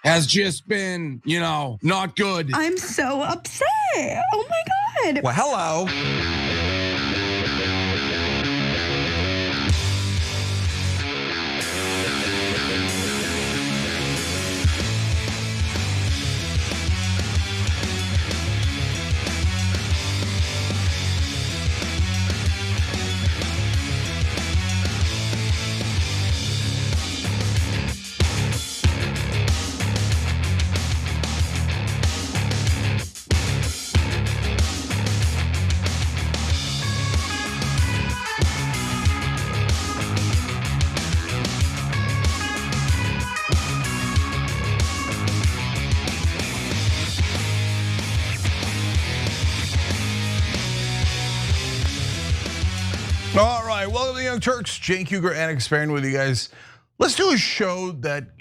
has just been, not good. I'm so upset. Oh my God. Well, hello. All right, welcome to the Young Turks. Cenk Uygur and Experience with you guys. Let's do a show that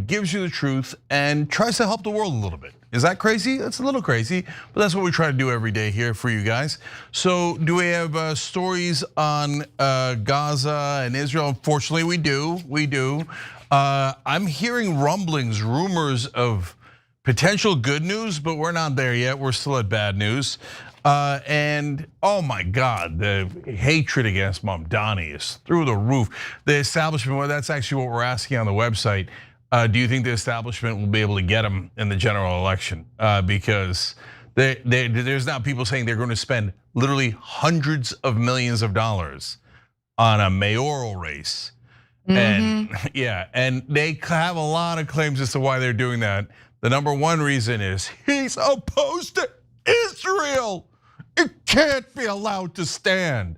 gives you the truth and tries to help the world a little bit. Is that crazy? That's a little crazy, but that's what we try to do every day here for you guys. So do we have stories on Gaza and Israel? Unfortunately, we do. I'm hearing rumblings, rumors of potential good news, but we're not there yet. We're still at bad news. And oh my God, the hatred against Mamdani is through the roof. The establishment, well, that's actually what we're asking on the website. Do you think the establishment will be able to get him in the general election? Because there's now people saying they're going to spend literally hundreds of millions of dollars on a mayoral race. And yeah, and they have a lot of claims as to why they're doing that. The number one reason is he's opposed to Israel. It can't be allowed to stand.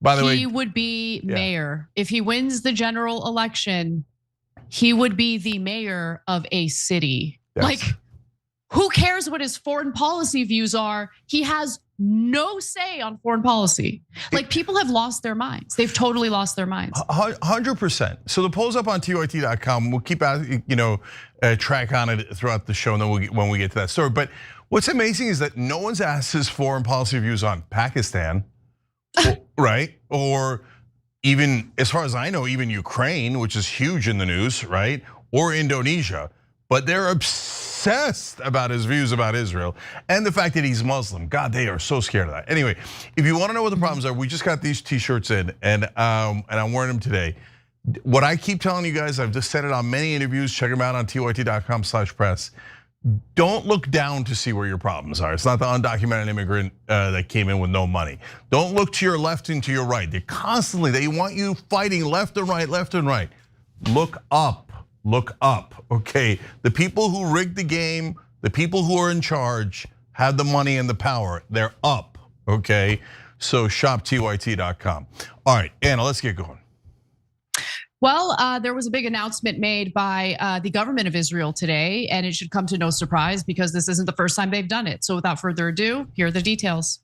By the way, he would be mayor. If he wins the general election, he would be the mayor of a city. Like, who cares what his foreign policy views are? He has no say on foreign policy. Like, people have lost their minds. They've totally lost their minds. 100%. So the poll's up on TYT.com. We'll keep track on it throughout the show, and then when we get to that story. But what's amazing is that no one's asked his foreign policy views on Pakistan, right? Or even, as far as I know, even Ukraine, which is huge in the news, right? Or Indonesia. But they're obsessed about his views about Israel and the fact that he's Muslim. God, they are so scared of that. Anyway, if you want to know what the problems are, we just got these t-shirts in, and I'm wearing them today. What I keep telling you guys, I've just said it on many interviews. Check them out on tyt.com/press. Don't look down to see where your problems are. It's not the undocumented immigrant that came in with no money. Don't look to your left and to your right. They want you fighting left and right, left and right. Look up. Look up, okay? The people who rigged the game, the people who are in charge, have the money and the power. They're up, okay? So shop tyt.com. All right, Anna, let's get going. Well, there was a big announcement made by the government of Israel today, and it should come to no surprise because this isn't the first time they've done it. So without further ado, here are the details.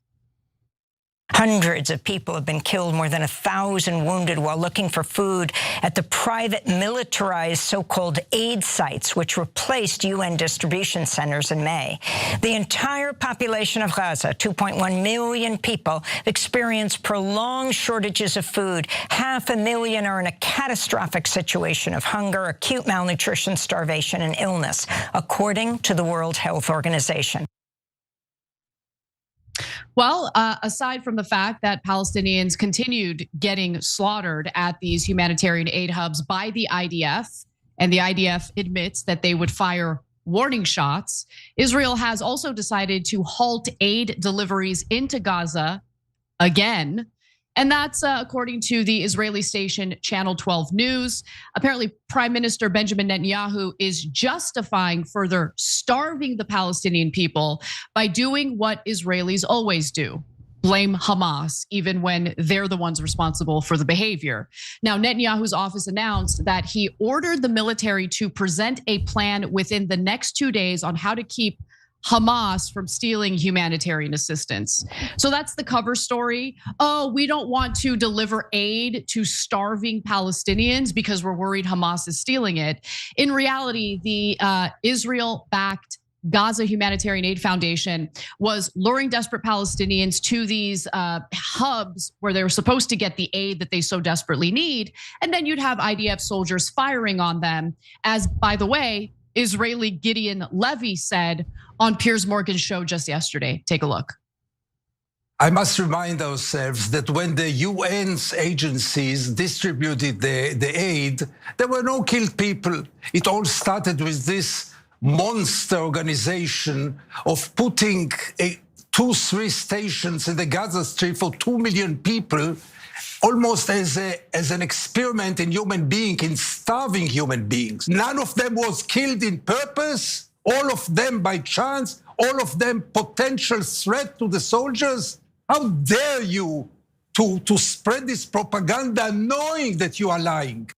Hundreds of people have been killed, more than 1,000 wounded while looking for food at the private militarized so-called aid sites, which replaced UN distribution centers in May. The entire population of Gaza, 2.1 million people, experienced prolonged shortages of food. 500,000 are in a catastrophic situation of hunger, acute malnutrition, starvation, and illness, according to the World Health Organization. Well, aside from the fact that Palestinians continued getting slaughtered at these humanitarian aid hubs by the IDF, and the IDF admits that they would fire warning shots, Israel has also decided to halt aid deliveries into Gaza again. And that's according to the Israeli station Channel 12 News. Apparently, Prime Minister Benjamin Netanyahu is justifying further starving the Palestinian people by doing what Israelis always do: blame Hamas, even when they're the ones responsible for the behavior. Now, Netanyahu's office announced that he ordered the military to present a plan within the next 2 days on how to keep Hamas from stealing humanitarian assistance. So that's the cover story. Oh, we don't want to deliver aid to starving Palestinians because we're worried Hamas is stealing it. In reality, the Israel-backed Gaza Humanitarian Aid Foundation was luring desperate Palestinians to these hubs where they were supposed to get the aid that they so desperately need. And then you'd have IDF soldiers firing on them, as, by the way, Israeli Gideon Levy said on Piers Morgan's show just yesterday. Take a look. I must remind ourselves that when the UN's agencies distributed the aid, there were no killed people. It all started with this monster organization of putting 2-3 stations in the Gaza Strip for 2 million people, almost as an experiment in human being, in starving human beings. None of them was killed in purpose, all of them by chance, all of them potential threat to the soldiers. How dare you to spread this propaganda knowing that you are lying?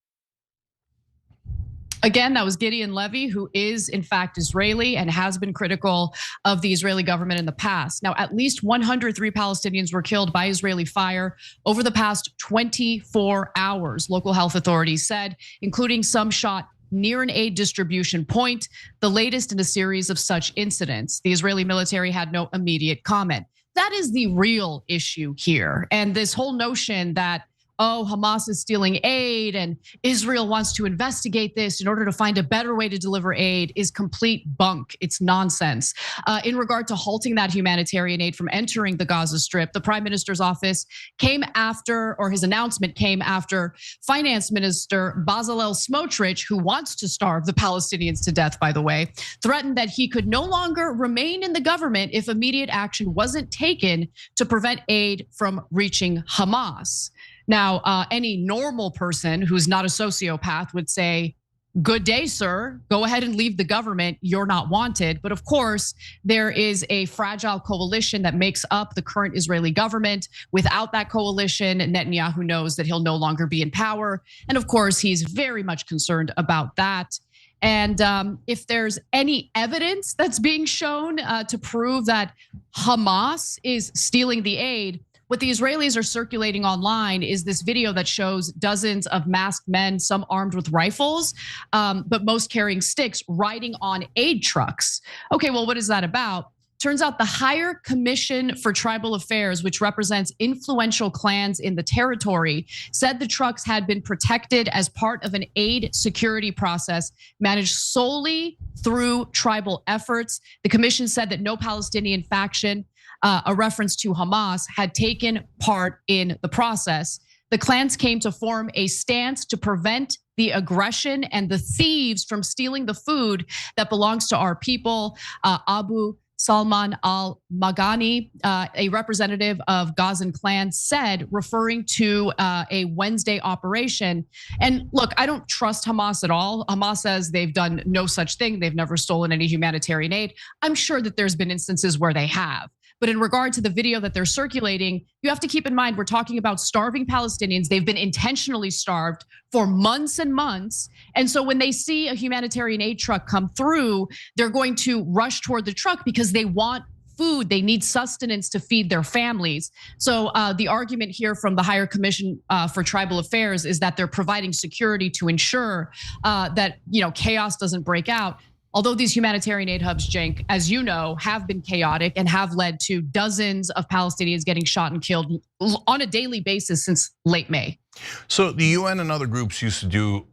Again, that was Gideon Levy, who is in fact Israeli and has been critical of the Israeli government in the past. Now, at least 103 Palestinians were killed by Israeli fire over the past 24 hours, local health authorities said, including some shot near an aid distribution point, the latest in a series of such incidents. The Israeli military had no immediate comment. That is the real issue here. And this whole notion that, oh, Hamas is stealing aid and Israel wants to investigate this in order to find a better way to deliver aid is complete bunk. It's nonsense. In regard to halting that humanitarian aid from entering the Gaza Strip, the Prime Minister's office came after, or his announcement came after, Finance Minister Bezalel Smotrich, who wants to starve the Palestinians to death, by the way, threatened that he could no longer remain in the government if immediate action wasn't taken to prevent aid from reaching Hamas. Now, any normal person who's not a sociopath would say, good day, sir. Go ahead and leave the government. You're not wanted. But of course, there is a fragile coalition that makes up the current Israeli government. Without that coalition, Netanyahu knows that he'll no longer be in power. And of course, he's very much concerned about that. And if there's any evidence that's being shown to prove that Hamas is stealing the aid, what the Israelis are circulating online is this video that shows dozens of masked men, some armed with rifles, but most carrying sticks, riding on aid trucks. Okay, well, what is that about? Turns out the Higher Commission for Tribal Affairs, which represents influential clans in the territory, said the trucks had been protected as part of an aid security process managed solely through tribal efforts. The commission said that no Palestinian faction, a reference to Hamas, had taken part in the process. The clans came to form a stance to prevent the aggression and the thieves from stealing the food that belongs to our people. Abu Salman al-Magani, a representative of Gazan clan, said, referring to a Wednesday operation. And look, I don't trust Hamas at all. Hamas says they've done no such thing. They've never stolen any humanitarian aid. I'm sure that there's been instances where they have. But in regard to the video that they're circulating, you have to keep in mind, we're talking about starving Palestinians. They've been intentionally starved for months and months. And so when they see a humanitarian aid truck come through, they're going to rush toward the truck because they want food. They need sustenance to feed their families. So the argument here from the Higher Commission for Tribal Affairs is that they're providing security to ensure that chaos doesn't break out. Although these humanitarian aid hubs, Cenk, as you know, have been chaotic and have led to dozens of Palestinians getting shot and killed on a daily basis since late May. So the UN and other groups used to do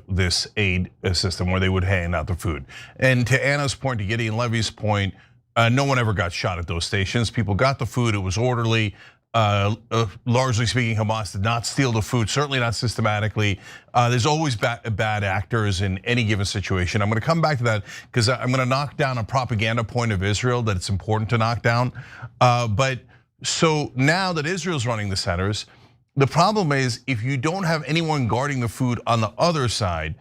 this aid system where they would hand out the food. And to Anna's point, to Gideon Levy's point, no one ever got shot at those stations. People got the food, it was orderly. Largely speaking, Hamas did not steal the food, certainly not systematically. There's always bad actors in any given situation. I'm gonna come back to that because I'm gonna knock down a propaganda point of Israel that it's important to knock down. But so now that Israel's running the centers, the problem is if you don't have anyone guarding the food on the other side,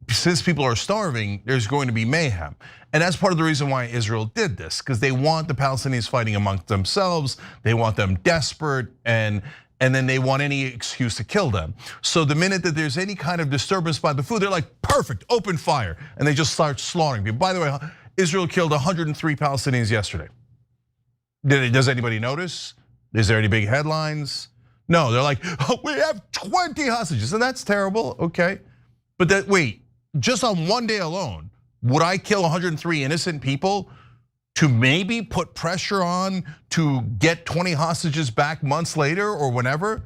since people are starving, there's going to be mayhem. And that's part of the reason why Israel did this, because they want the Palestinians fighting amongst themselves. They want them desperate, and then they want any excuse to kill them. So the minute that there's any kind of disturbance by the food, they're like, perfect, open fire. And they just start slaughtering people. By the way, Israel killed 103 Palestinians yesterday. Does anybody notice? Is there any big headlines? No, they're like, oh, we have 20 hostages, and that's terrible, okay. But wait, just on one day alone, would I kill 103 innocent people to maybe put pressure on to get 20 hostages back months later or whenever?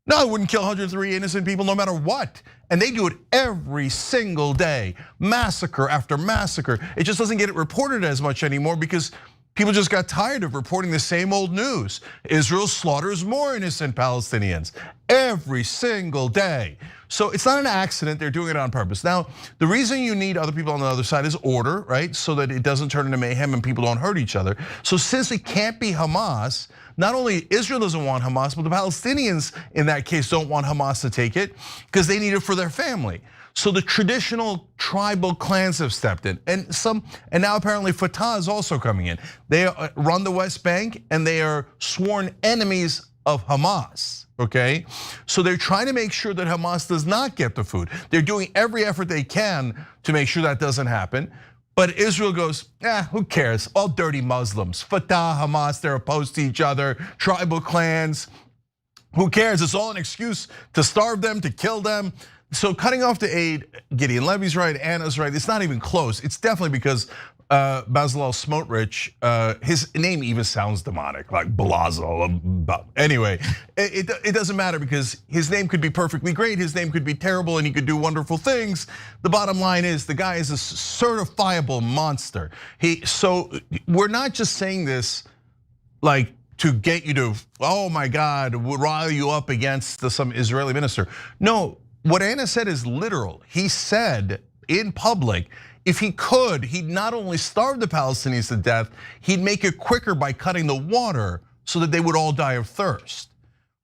No, I wouldn't kill 103 innocent people no matter what. And they do it every single day, massacre after massacre. It just doesn't get it reported as much anymore because people just got tired of reporting the same old news. Israel slaughters more innocent Palestinians every single day. So it's not an accident, they're doing it on purpose. Now, the reason you need other people on the other side is order, right? So that it doesn't turn into mayhem and people don't hurt each other. So since it can't be Hamas, not only Israel doesn't want Hamas, but the Palestinians in that case don't want Hamas to take it because they need it for their family. So the traditional tribal clans have stepped in, and now apparently Fatah is also coming in. They run the West Bank and they are sworn enemies of Hamas, okay? So they're trying to make sure that Hamas does not get the food. They're doing every effort they can to make sure that doesn't happen. But Israel goes, who cares? All dirty Muslims. Fatah, Hamas, they're opposed to each other, tribal clans. Who cares? It's all an excuse to starve them, to kill them. So cutting off the aid, Gideon Levy's right, Anna's right. It's not even close. It's definitely because Bezalel Smotrich, his name even sounds demonic, like Blazel. Anyway, it doesn't matter because his name could be perfectly great, his name could be terrible, and he could do wonderful things. The bottom line is the guy is a certifiable monster. So we're not just saying this like to get you to, oh my God, rile you up against some Israeli minister. No, what Anna said is literal. He said in public, if he could, he'd not only starve the Palestinians to death, he'd make it quicker by cutting the water so that they would all die of thirst.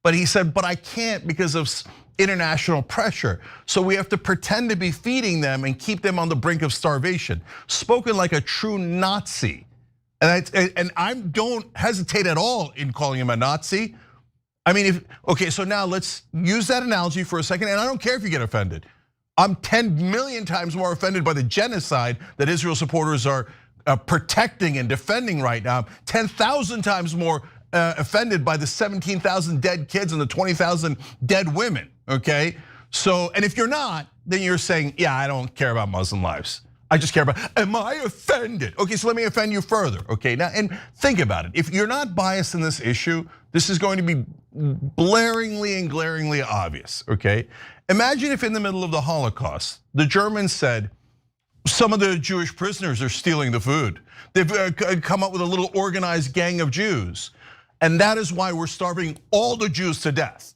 But he said, but I can't because of international pressure. So we have to pretend to be feeding them and keep them on the brink of starvation. Spoken like a true Nazi. And I don't hesitate at all in calling him a Nazi. I mean, okay, so now let's use that analogy for a second, and I don't care if you get offended. I'm 10 million times more offended by the genocide that Israel supporters are protecting and defending right now. 10,000 times more offended by the 17,000 dead kids and the 20,000 dead women, okay? So, and if you're not, then you're saying, yeah, I don't care about Muslim lives. I just care about, am I offended? Okay, so let me offend you further, okay? Now, and think about it. If you're not biased in this issue, this is going to be blaringly and glaringly obvious, okay? Imagine if in the middle of the Holocaust, the Germans said, some of the Jewish prisoners are stealing the food. They've come up with a little organized gang of Jews. And that is why we're starving all the Jews to death.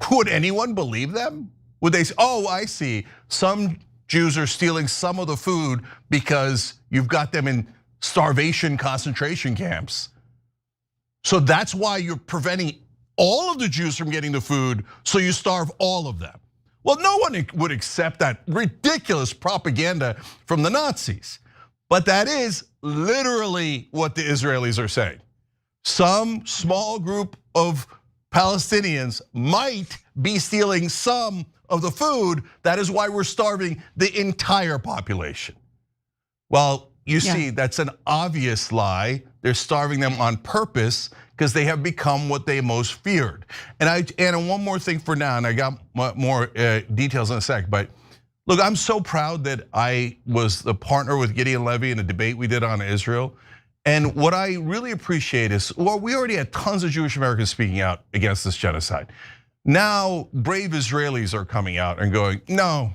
Would anyone believe them? Would they say, oh, I see, some Jews are stealing some of the food because you've got them in starvation concentration camps. So that's why you're preventing all of the Jews from getting the food, so you starve all of them. Well, no one would accept that ridiculous propaganda from the Nazis. But that is literally what the Israelis are saying. Some small group of Palestinians might be stealing some of the food. That is why we're starving the entire population. Well, you see, that's an obvious lie. They're starving them on purpose because they have become what they most feared. And one more thing for now, and I got more details in a sec, but look, I'm so proud that I was the partner with Gideon Levy in a debate we did on Israel. And what I really appreciate is, well, we already had tons of Jewish Americans speaking out against this genocide. Now, brave Israelis are coming out and going, no,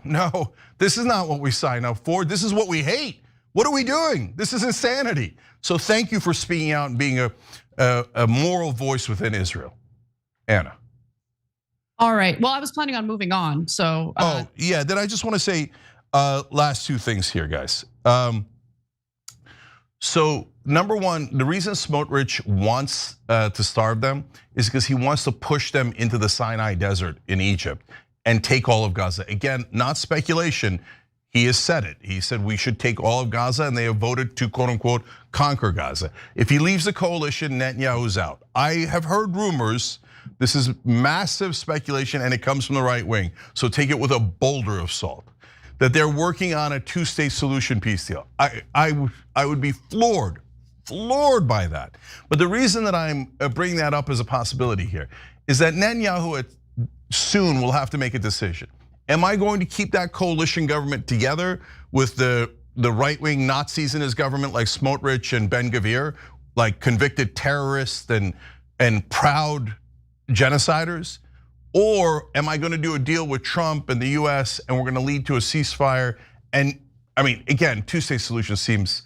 this is not what we signed up for. This is what we hate. What are we doing? This is insanity. So thank you for speaking out and being a moral voice within Israel. Anna. All right, well, I was planning on moving on, so. Oh, yeah, then I just want to say last two things here, guys. So number one, the reason Smotrich wants to starve them is because he wants to push them into the Sinai Desert in Egypt and take all of Gaza. Again, not speculation, he has said it. He said we should take all of Gaza, and they have voted to quote unquote conquer Gaza. If he leaves the coalition, Netanyahu's out. I have heard rumors, this is massive speculation and it comes from the right wing, so take it with a boulder of salt, that they're working on a two-state solution peace deal. I would be floored by that. But the reason that I'm bringing that up as a possibility here is that Netanyahu soon will have to make a decision. Am I going to keep that coalition government together with the right-wing Nazis in his government like Smotrich and Ben Gvir, like convicted terrorists and proud genociders? Or am I gonna do a deal with Trump and the US and we're gonna lead to a ceasefire? And I mean, again, two-state solution seems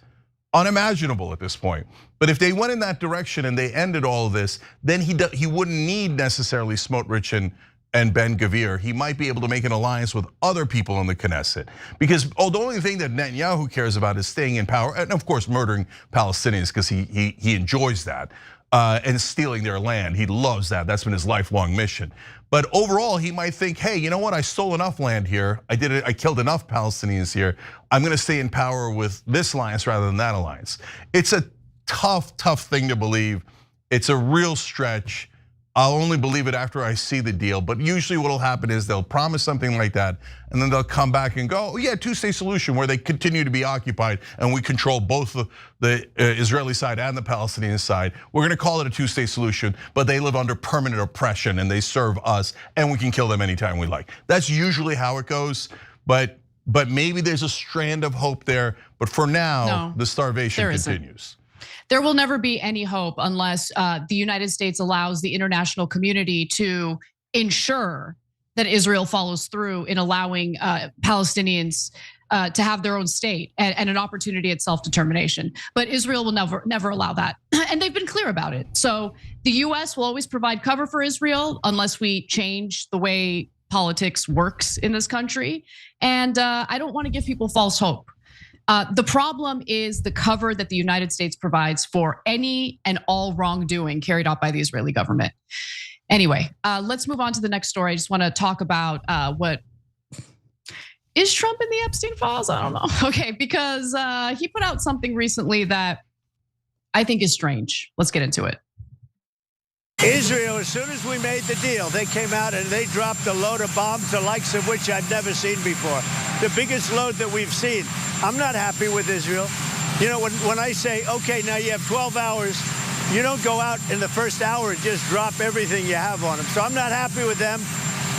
unimaginable at this point. But if they went in that direction and they ended all of this, then he wouldn't need necessarily Smotrich and Ben-Gvir. He might be able to make an alliance with other people in the Knesset. Because the only thing that Netanyahu cares about is staying in power, and of course murdering Palestinians because he enjoys that, and stealing their land. He loves that. That's been his lifelong mission. But overall, he might think, hey, you know what? I stole enough land here. I killed enough Palestinians here. I'm gonna stay in power with this alliance rather than that alliance. It's a tough thing to believe. It's a real stretch. I'll only believe it after I see the deal. But usually what'll happen is they'll promise something like that, and then they'll come back and go, oh yeah, two-state solution where they continue to be occupied and we control both the Israeli side and the Palestinian side. We're gonna call it a two-state solution, but they live under permanent oppression and they serve us and we can kill them anytime we like. That's usually how it goes, but maybe there's a strand of hope there. But for now, the starvation continues. There will never be any hope unless the United States allows the international community to ensure that Israel follows through in allowing Palestinians to have their own state and an opportunity at self-determination. But Israel will never allow that. And they've been clear about it. So the US will always provide cover for Israel unless we change the way politics works in this country. And I don't want to give people false hope. The problem is the cover that the United States provides for any and all wrongdoing carried out by the Israeli government. Anyway, let's move on to the next story. I just want to talk about what is Trump in the Epstein files? I don't know. Okay, because he put out something recently that I think is strange. Let's get into it. Israel, as soon as we made the deal, they came out and they dropped a load of bombs, the likes of which I've never seen before. The biggest load that we've seen. I'm not happy with Israel. You know, when I say, okay, now you have 12 hours, you don't go out in the first hour and just drop everything you have on them. So I'm not happy with them.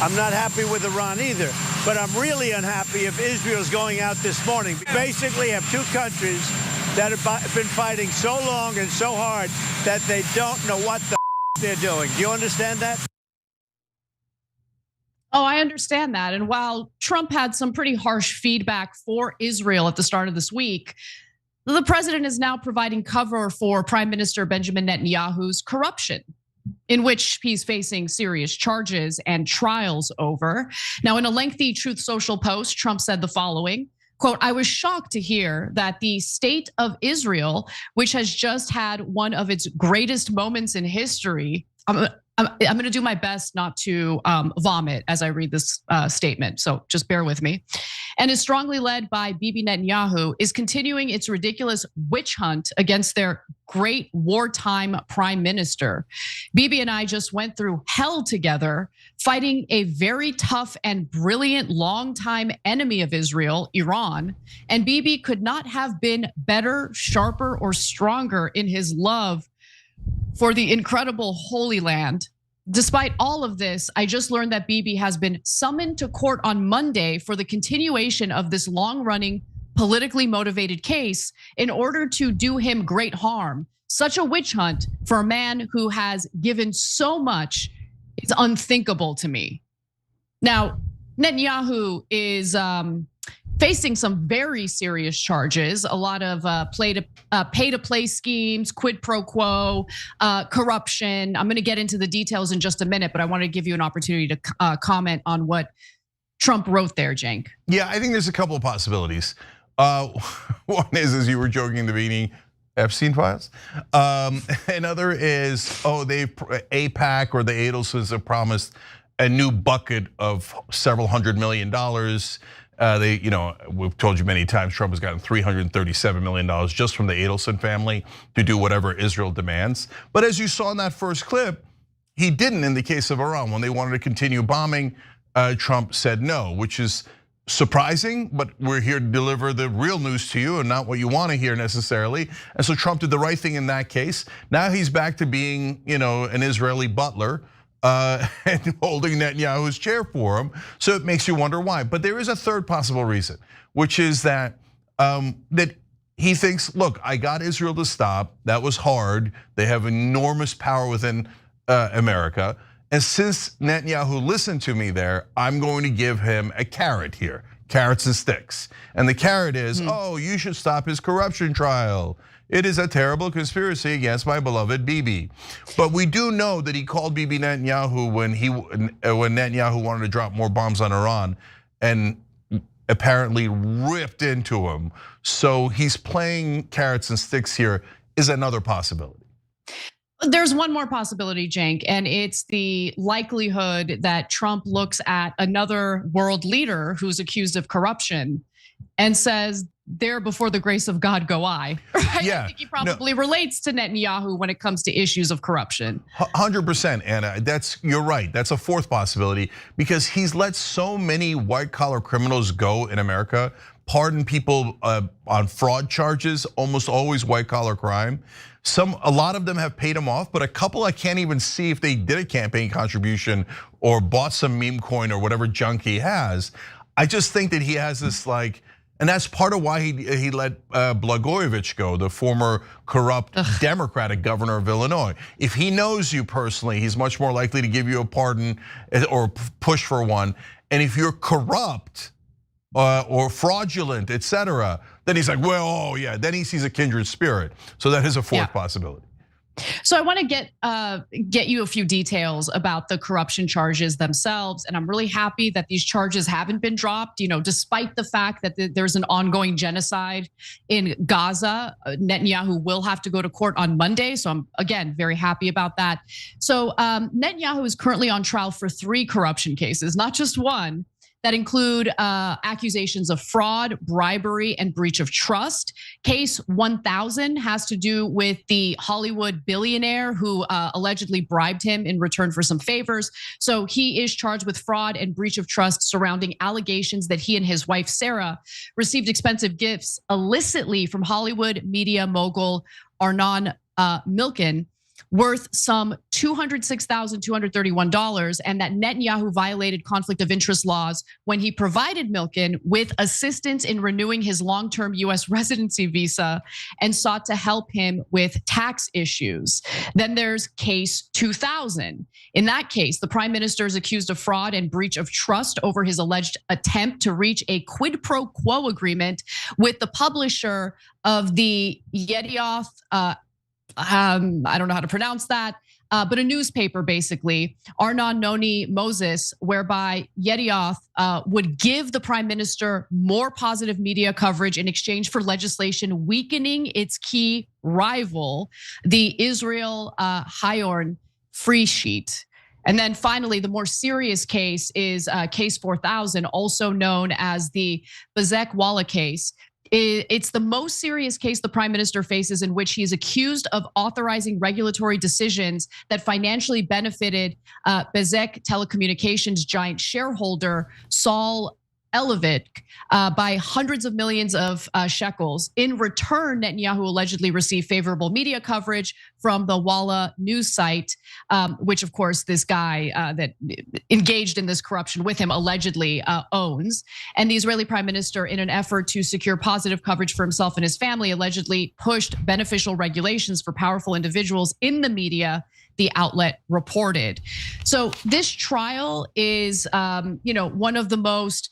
I'm not happy with Iran either. But I'm really unhappy if Israel's going out this morning. We basically have two countries that have been fighting so long and so hard that they don't know what the they're doing. Do you understand that? Oh, I understand that. And while Trump had some pretty harsh feedback for Israel at the start of this week, the president is now providing cover for Prime Minister Benjamin Netanyahu's corruption, in which he's facing serious charges and trials over. Now, in a lengthy Truth Social post, Trump said the following, quote, I was shocked to hear that the state of Israel, which has just had one of its greatest moments in history, I'm gonna do my best not to vomit as I read this statement, so just bear with me, and is strongly led by Bibi Netanyahu, is continuing its ridiculous witch hunt against their great wartime prime minister. Bibi and I just went through hell together, fighting a very tough and brilliant longtime enemy of Israel, Iran. And Bibi could not have been better, sharper, or stronger in his love for the incredible Holy Land. Despite all of this, I just learned that Bibi has been summoned to court on Monday for the continuation of this long-running, politically motivated case in order to do him great harm. Such a witch hunt for a man who has given so much is unthinkable to me. Now, Netanyahu is facing some very serious charges, a lot of pay-to-play schemes, quid pro quo, corruption. I'm gonna get into the details in just a minute, but I want to give you an opportunity to comment on what Trump wrote there, Cenk. Yeah, I think there's a couple of possibilities. One is, as you were joking in the beginning, Epstein files. Another is, AIPAC or the Adelsons have promised a new bucket of several $100 million. We've told you many times, Trump has gotten $337 million just from the Adelson family to do whatever Israel demands. But as you saw in that first clip, he didn't in the case of Iran. When they wanted to continue bombing, Trump said no, which is surprising, but we're here to deliver the real news to you and not what you want to hear necessarily. And so Trump did the right thing in that case. Now he's back to being, an Israeli butler and holding Netanyahu's chair for him. So it makes you wonder why. But there is a third possible reason, which is that that he thinks, look, I got Israel to stop. That was hard. They have enormous power within America. And since Netanyahu listened to me there, I'm going to give him a carrot here, carrots and sticks. And the carrot is, oh, you should stop his corruption trial. It is a terrible conspiracy against my beloved Bibi. But we do know that he called Bibi Netanyahu when Netanyahu wanted to drop more bombs on Iran and apparently ripped into him. So he's playing carrots and sticks here is another possibility. There's one more possibility, Cenk, and it's the likelihood that Trump looks at another world leader who's accused of corruption and says, there before the grace of God go I. Right? Yeah, I think he probably relates to Netanyahu when it comes to issues of corruption. 100%, Anna, you're right. That's a fourth possibility because he's let so many white collar criminals go in America, pardon people on fraud charges, almost always white collar crime. A lot of them have paid him off, but a couple I can't even see if they did a campaign contribution or bought some meme coin or whatever junk he has. I just think that he has this and that's part of why he let Blagojevich go, the former corrupt Democratic governor of Illinois. If he knows you personally, he's much more likely to give you a pardon or push for one. And if you're corrupt or fraudulent, etc., then he's like, well, oh yeah, then he sees a kindred spirit. So that is a fourth possibility. So I want to get you a few details about the corruption charges themselves, and I'm really happy that these charges haven't been dropped. Despite the fact that there's an ongoing genocide in Gaza, Netanyahu will have to go to court on Monday. So I'm again very happy about that. So Netanyahu is currently on trial for 3 corruption cases, not just one, that include accusations of fraud, bribery, and breach of trust. Case 1000 has to do with the Hollywood billionaire who allegedly bribed him in return for some favors. So he is charged with fraud and breach of trust surrounding allegations that he and his wife, Sarah, received expensive gifts illicitly from Hollywood media mogul Arnon Milken, worth some $206,231, and that Netanyahu violated conflict of interest laws when he provided Milken with assistance in renewing his long-term US residency visa and sought to help him with tax issues. Then there's case 2000. In that case, the prime minister is accused of fraud and breach of trust over his alleged attempt to reach a quid pro quo agreement with the publisher of the Yedioth, I don't know how to pronounce that, but a newspaper basically, Arnon Noni Moses, whereby Yedioth would give the prime minister more positive media coverage in exchange for legislation weakening its key rival, the Israel Hayorn Free Sheet. And then finally, the more serious case is case 4000, also known as the Bezek Walla case. It's the most serious case the prime minister faces, in which he is accused of authorizing regulatory decisions that financially benefited Bezek Telecommunications giant shareholder Saul Elevik by hundreds of millions of shekels. In return, Netanyahu allegedly received favorable media coverage from the Walla news site, which of course this guy that engaged in this corruption with him allegedly owns. And the Israeli prime minister, in an effort to secure positive coverage for himself and his family, allegedly pushed beneficial regulations for powerful individuals in the media, the outlet reported. So this trial is one of the most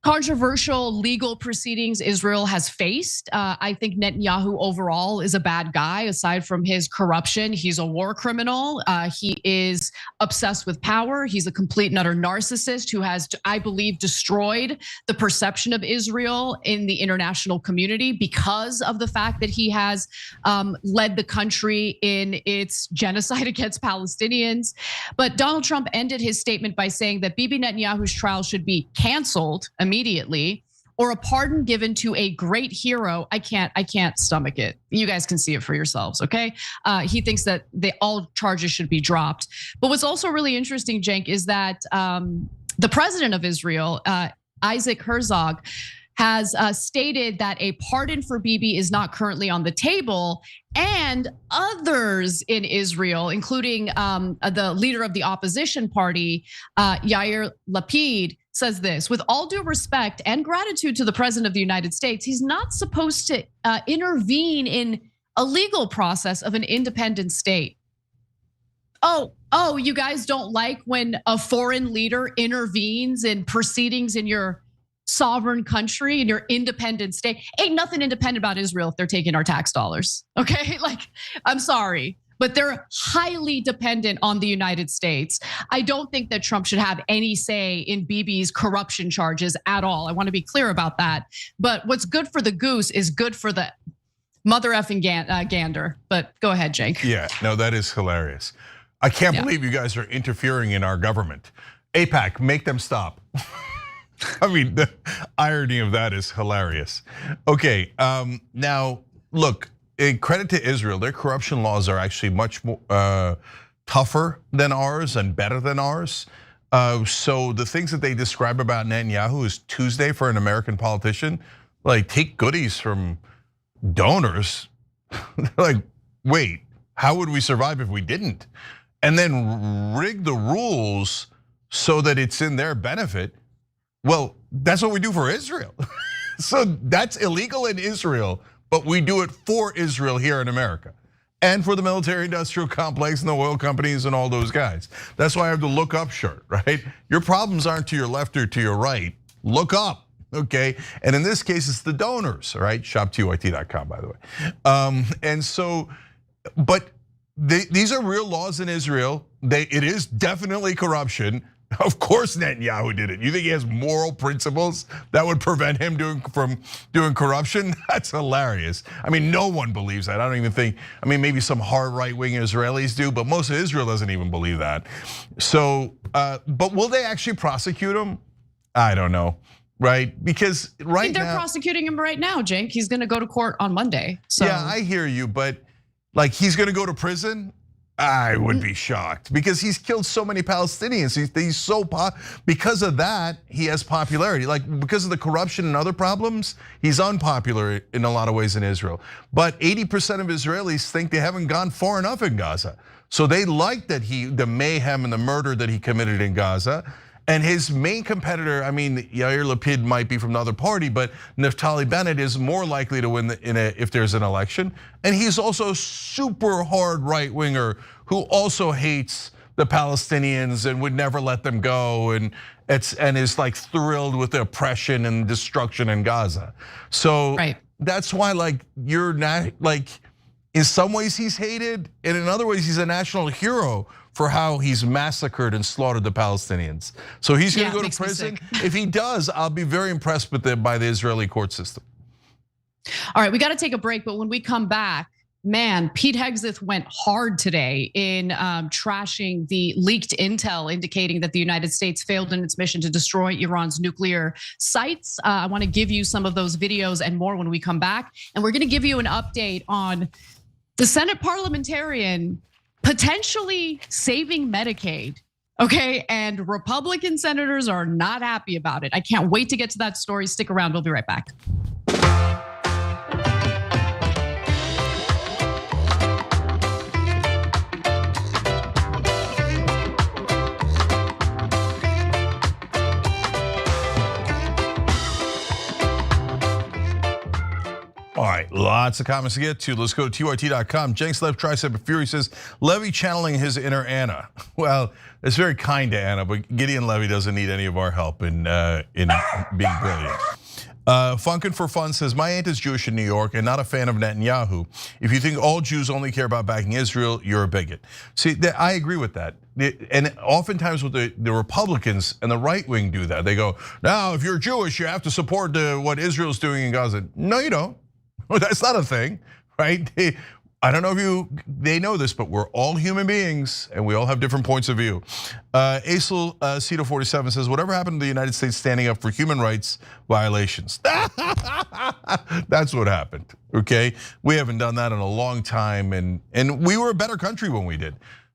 controversial legal proceedings Israel has faced. I think Netanyahu overall is a bad guy. Aside from his corruption, he's a war criminal. He is obsessed with power. He's a complete and utter narcissist who has, I believe, destroyed the perception of Israel in the international community because of the fact that he has led the country in its genocide against Palestinians. But Donald Trump ended his statement by saying that Bibi Netanyahu's trial should be canceled immediately, or a pardon given to a great hero. I can't stomach it. You guys can see it for yourselves, okay? He thinks that all charges should be dropped. But what's also really interesting, Cenk, is that the president of Israel, Isaac Herzog, has stated that a pardon for Bibi is not currently on the table, and others in Israel, including the leader of the opposition party, Yair Lapid, says this: with all due respect and gratitude to the president of the United States, he's not supposed to intervene in a legal process of an independent state. Oh, you guys don't like when a foreign leader intervenes in proceedings in your sovereign country, in your independent state. Ain't nothing independent about Israel if they're taking our tax dollars, okay? Like, I'm sorry, but they're highly dependent on the United States. I don't think that Trump should have any say in Bibi's corruption charges at all. I want to be clear about that. But what's good for the goose is good for the mother effing gander. But go ahead, Jake. Yeah, no, that is hilarious. I can't believe you guys are interfering in our government. AIPAC, make them stop. I mean, the irony of that is hilarious. Okay, now look, credit to Israel. Their corruption laws are actually much more tougher than ours and better than ours. So the things that they describe about Netanyahu is Tuesday for an American politician. Like, take goodies from donors. Like, wait, how would we survive if we didn't? And then rig the rules so that it's in their benefit. Well, that's what we do for Israel. So that's illegal in Israel, but we do it for Israel here in America. And for the military-industrial complex and the oil companies and all those guys. That's why I have the look up shirt, right? Your problems aren't to your left or to your right. Look up, okay? And in this case, it's the donors, all right? Shop2yt.com, by the way. And so, but these are real laws in Israel. It is definitely corruption. Of course Netanyahu did it. You think he has moral principles that would prevent him from doing corruption? That's hilarious. I mean, no one believes that. I don't even think, I mean, maybe some hard right-wing Israelis do, but most of Israel doesn't even believe that. So, but will they actually prosecute him? I don't know, right? Because right now- They're prosecuting him right now, Jake. He's gonna go to court on Monday, so. Yeah, I hear you, but like he's gonna go to prison? I would be shocked because he's killed so many Palestinians. He's so because of that, he has popularity. Like because of the corruption and other problems, he's unpopular in a lot of ways in Israel. But 80% of Israelis think they haven't gone far enough in Gaza. So they like that the mayhem and the murder that he committed in Gaza. And his main competitor, I mean, Yair Lapid might be from another party, but Naftali Bennett is more likely to win if there's an election. And he's also a super hard right-winger who also hates the Palestinians and would never let them go and is like thrilled with the oppression and destruction in Gaza. So that's why like you're not like, in some ways he's hated, and in other ways he's a national hero for how he's massacred and slaughtered the Palestinians. So he's gonna go to prison. If he does, I'll be very impressed by the Israeli court system. All right, we gotta take a break, but when we come back, man, Pete Hegseth went hard today in trashing the leaked intel indicating that the United States failed in its mission to destroy Iran's nuclear sites. I wanna give you some of those videos and more when we come back. And we're gonna give you an update on the Senate parliamentarian potentially saving Medicaid, okay? And Republican senators are not happy about it. I can't wait to get to that story. Stick around, we'll be right back. All right, lots of comments to get to. Let's go to TYT.com. Jenks left tricep Fury says, Levy channeling his inner Anna. Well, it's very kind to Anna, but Gideon Levy doesn't need any of our help in being brilliant. Funkin' for Fun says, my aunt is Jewish in New York and not a fan of Netanyahu. If you think all Jews only care about backing Israel, you're a bigot. See, I agree with that. And oftentimes what the Republicans and the right wing do that. They go, now if you're Jewish, you have to support what Israel's doing in Gaza. No, you don't. That's not a thing, right? I don't know if they know this, but we're all human beings and we all have different points of view. Acel Cito 47 says, whatever happened to the United States standing up for human rights violations? That's what happened, okay? We haven't done that in a long time and we were a better country when we did.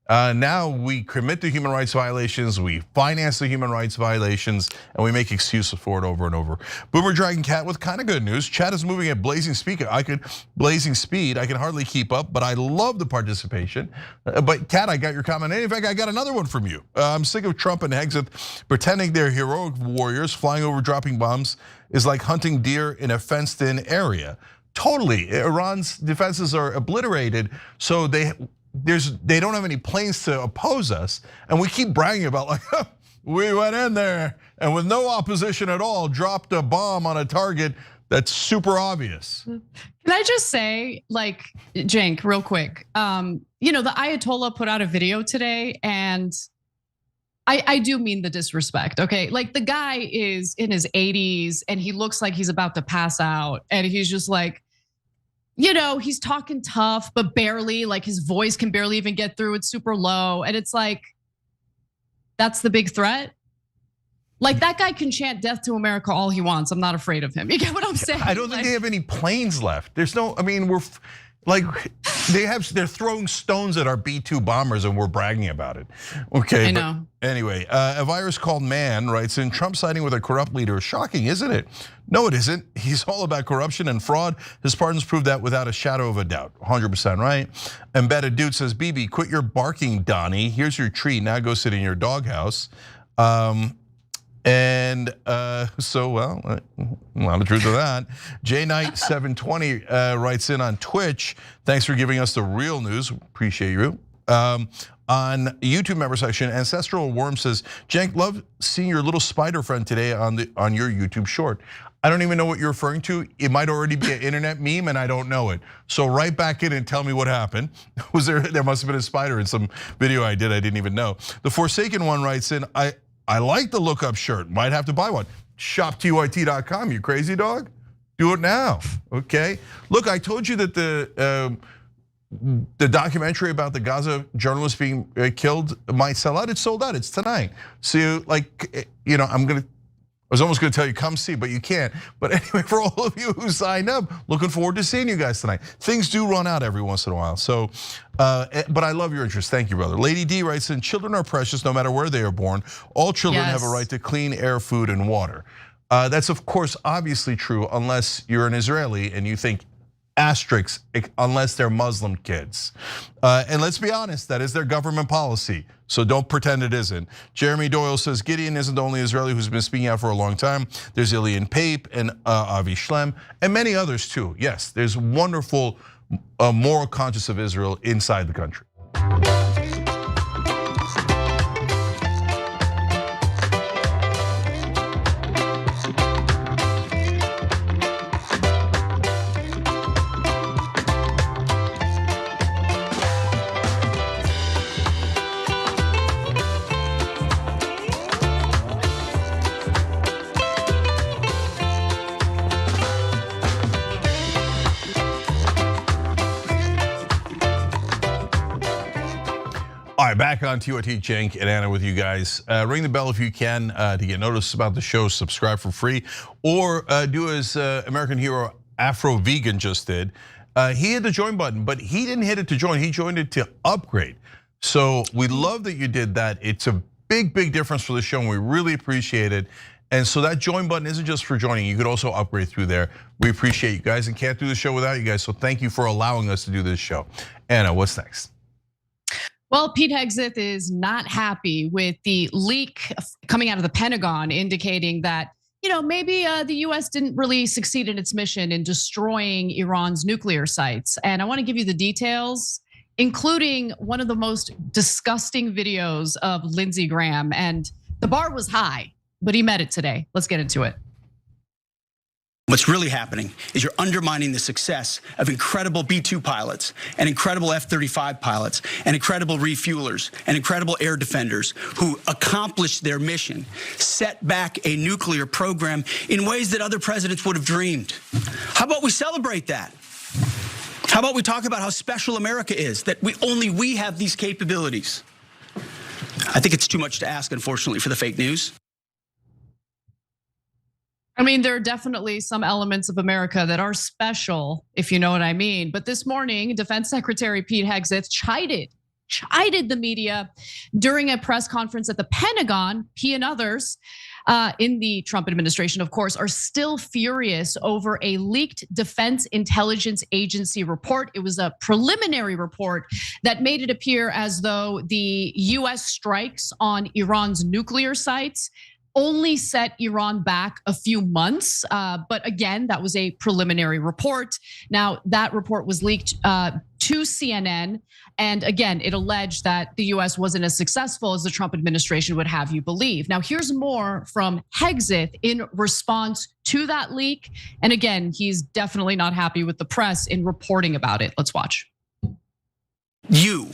Now we commit to human rights violations, we finance the human rights violations, and we make excuses for it over and over. Boomer Dragon Cat with kind of good news. Chat is moving at blazing speed. I can hardly keep up, but I love the participation. But Cat, I got your comment. And in fact, I got another one from you. I'm sick of Trump and Hegseth pretending they're heroic warriors. Flying over, dropping bombs is like hunting deer in a fenced-in area. Totally, Iran's defenses are obliterated, so they don't have any planes to oppose us, and we keep bragging about like we went in there and with no opposition at all dropped a bomb on a target that's super obvious. Can I just say, like, Cenk, real quick? The Ayatollah put out a video today, and I do mean the disrespect, okay? Like, the guy is in his 80s and he looks like he's about to pass out, and he's just like, he's talking tough, but barely, like his voice can barely even get through. It's super low. And it's like, that's the big threat. Like, that guy can chant death to America all he wants. I'm not afraid of him. You get what I'm saying? I don't think they have any planes left. There's no, I mean, we're like, they're throwing stones at our B-2 bombers and we're bragging about it. Okay, I know. Anyway, a virus called man writes in, Trump siding with a corrupt leader is shocking, isn't it? No, it isn't. He's all about corruption and fraud. His pardons prove that without a shadow of a doubt. 100% right. Embedded Dude says, Bibi, quit your barking, Donnie. Here's your treat. Now go sit in your doghouse. And so, well, a lot of truth to that. JKnight720 writes in on Twitch. Thanks for giving us the real news. Appreciate you. On YouTube member section, Ancestral Worm says, Cenk, love seeing your little spider friend today on your YouTube short. I don't even know what you're referring to. It might already be an internet meme and I don't know it. So write back in and tell me what happened. There must have been a spider in some video I didn't even know. The Forsaken one writes in, I like the look up shirt, might have to buy one. ShopTYT.com, you crazy dog? Do it now, okay? Look, I told you that the documentary about the Gaza journalist being killed might sell out. It's sold out, it's tonight. So like, I was almost gonna tell you come see, but you can't. But anyway, for all of you who signed up, looking forward to seeing you guys tonight. Things do run out every once in a while. So, but I love your interest. Thank you, brother. Lady D writes in, children are precious no matter where they are born. All children have a right to clean air, food, and water. That's of course obviously true unless you're an Israeli and you think asterisks, unless they're Muslim kids. And let's be honest, that is their government policy. So don't pretend it isn't. Jeremy Doyle says, Gideon isn't the only Israeli who's been speaking out for a long time. There's Ilian Pape and Avi Shlem and many others too. Yes, there's wonderful moral conscience of Israel inside the country. All right, back on TYT, Cenk and Anna with you guys. Ring the bell if you can to get notice about the show, subscribe for free, or do as American hero Afro Vegan just did. He hit the join button, but he didn't hit it to join, he joined it to upgrade. So we love that you did that. It's a big, big difference for the show and we really appreciate it. And so that join button isn't just for joining, you could also upgrade through there. We appreciate you guys and can't do the show without you guys, so thank you for allowing us to do this show. Anna, what's next? Well, Pete Hegseth is not happy with the leak coming out of the Pentagon indicating that, maybe the US didn't really succeed in its mission in destroying Iran's nuclear sites. And I want to give you the details, including one of the most disgusting videos of Lindsey Graham. And the bar was high, but he met it today. Let's get into it. What's really happening is you're undermining the success of incredible B-2 pilots and incredible F-35 pilots and incredible refuelers and incredible air defenders who accomplished their mission, set back a nuclear program in ways that other presidents would have dreamed. How about we celebrate that? How about we talk about how special America is, that only we have these capabilities? I think it's too much to ask, unfortunately, for the fake news. I mean, there are definitely some elements of America that are special, if you know what I mean. But this morning, Defense Secretary Pete Hegseth chided the media during a press conference at the Pentagon. He and others in the Trump administration, of course, are still furious over a leaked Defense Intelligence Agency report. It was a preliminary report that made it appear as though the US strikes on Iran's nuclear sites only set Iran back a few months. But again, that was a preliminary report. Now, that report was leaked to CNN. And again, it alleged that the US wasn't as successful as the Trump administration would have you believe. Now, here's more from Hegseth in response to that leak. And again, he's definitely not happy with the press in reporting about it. Let's watch. You,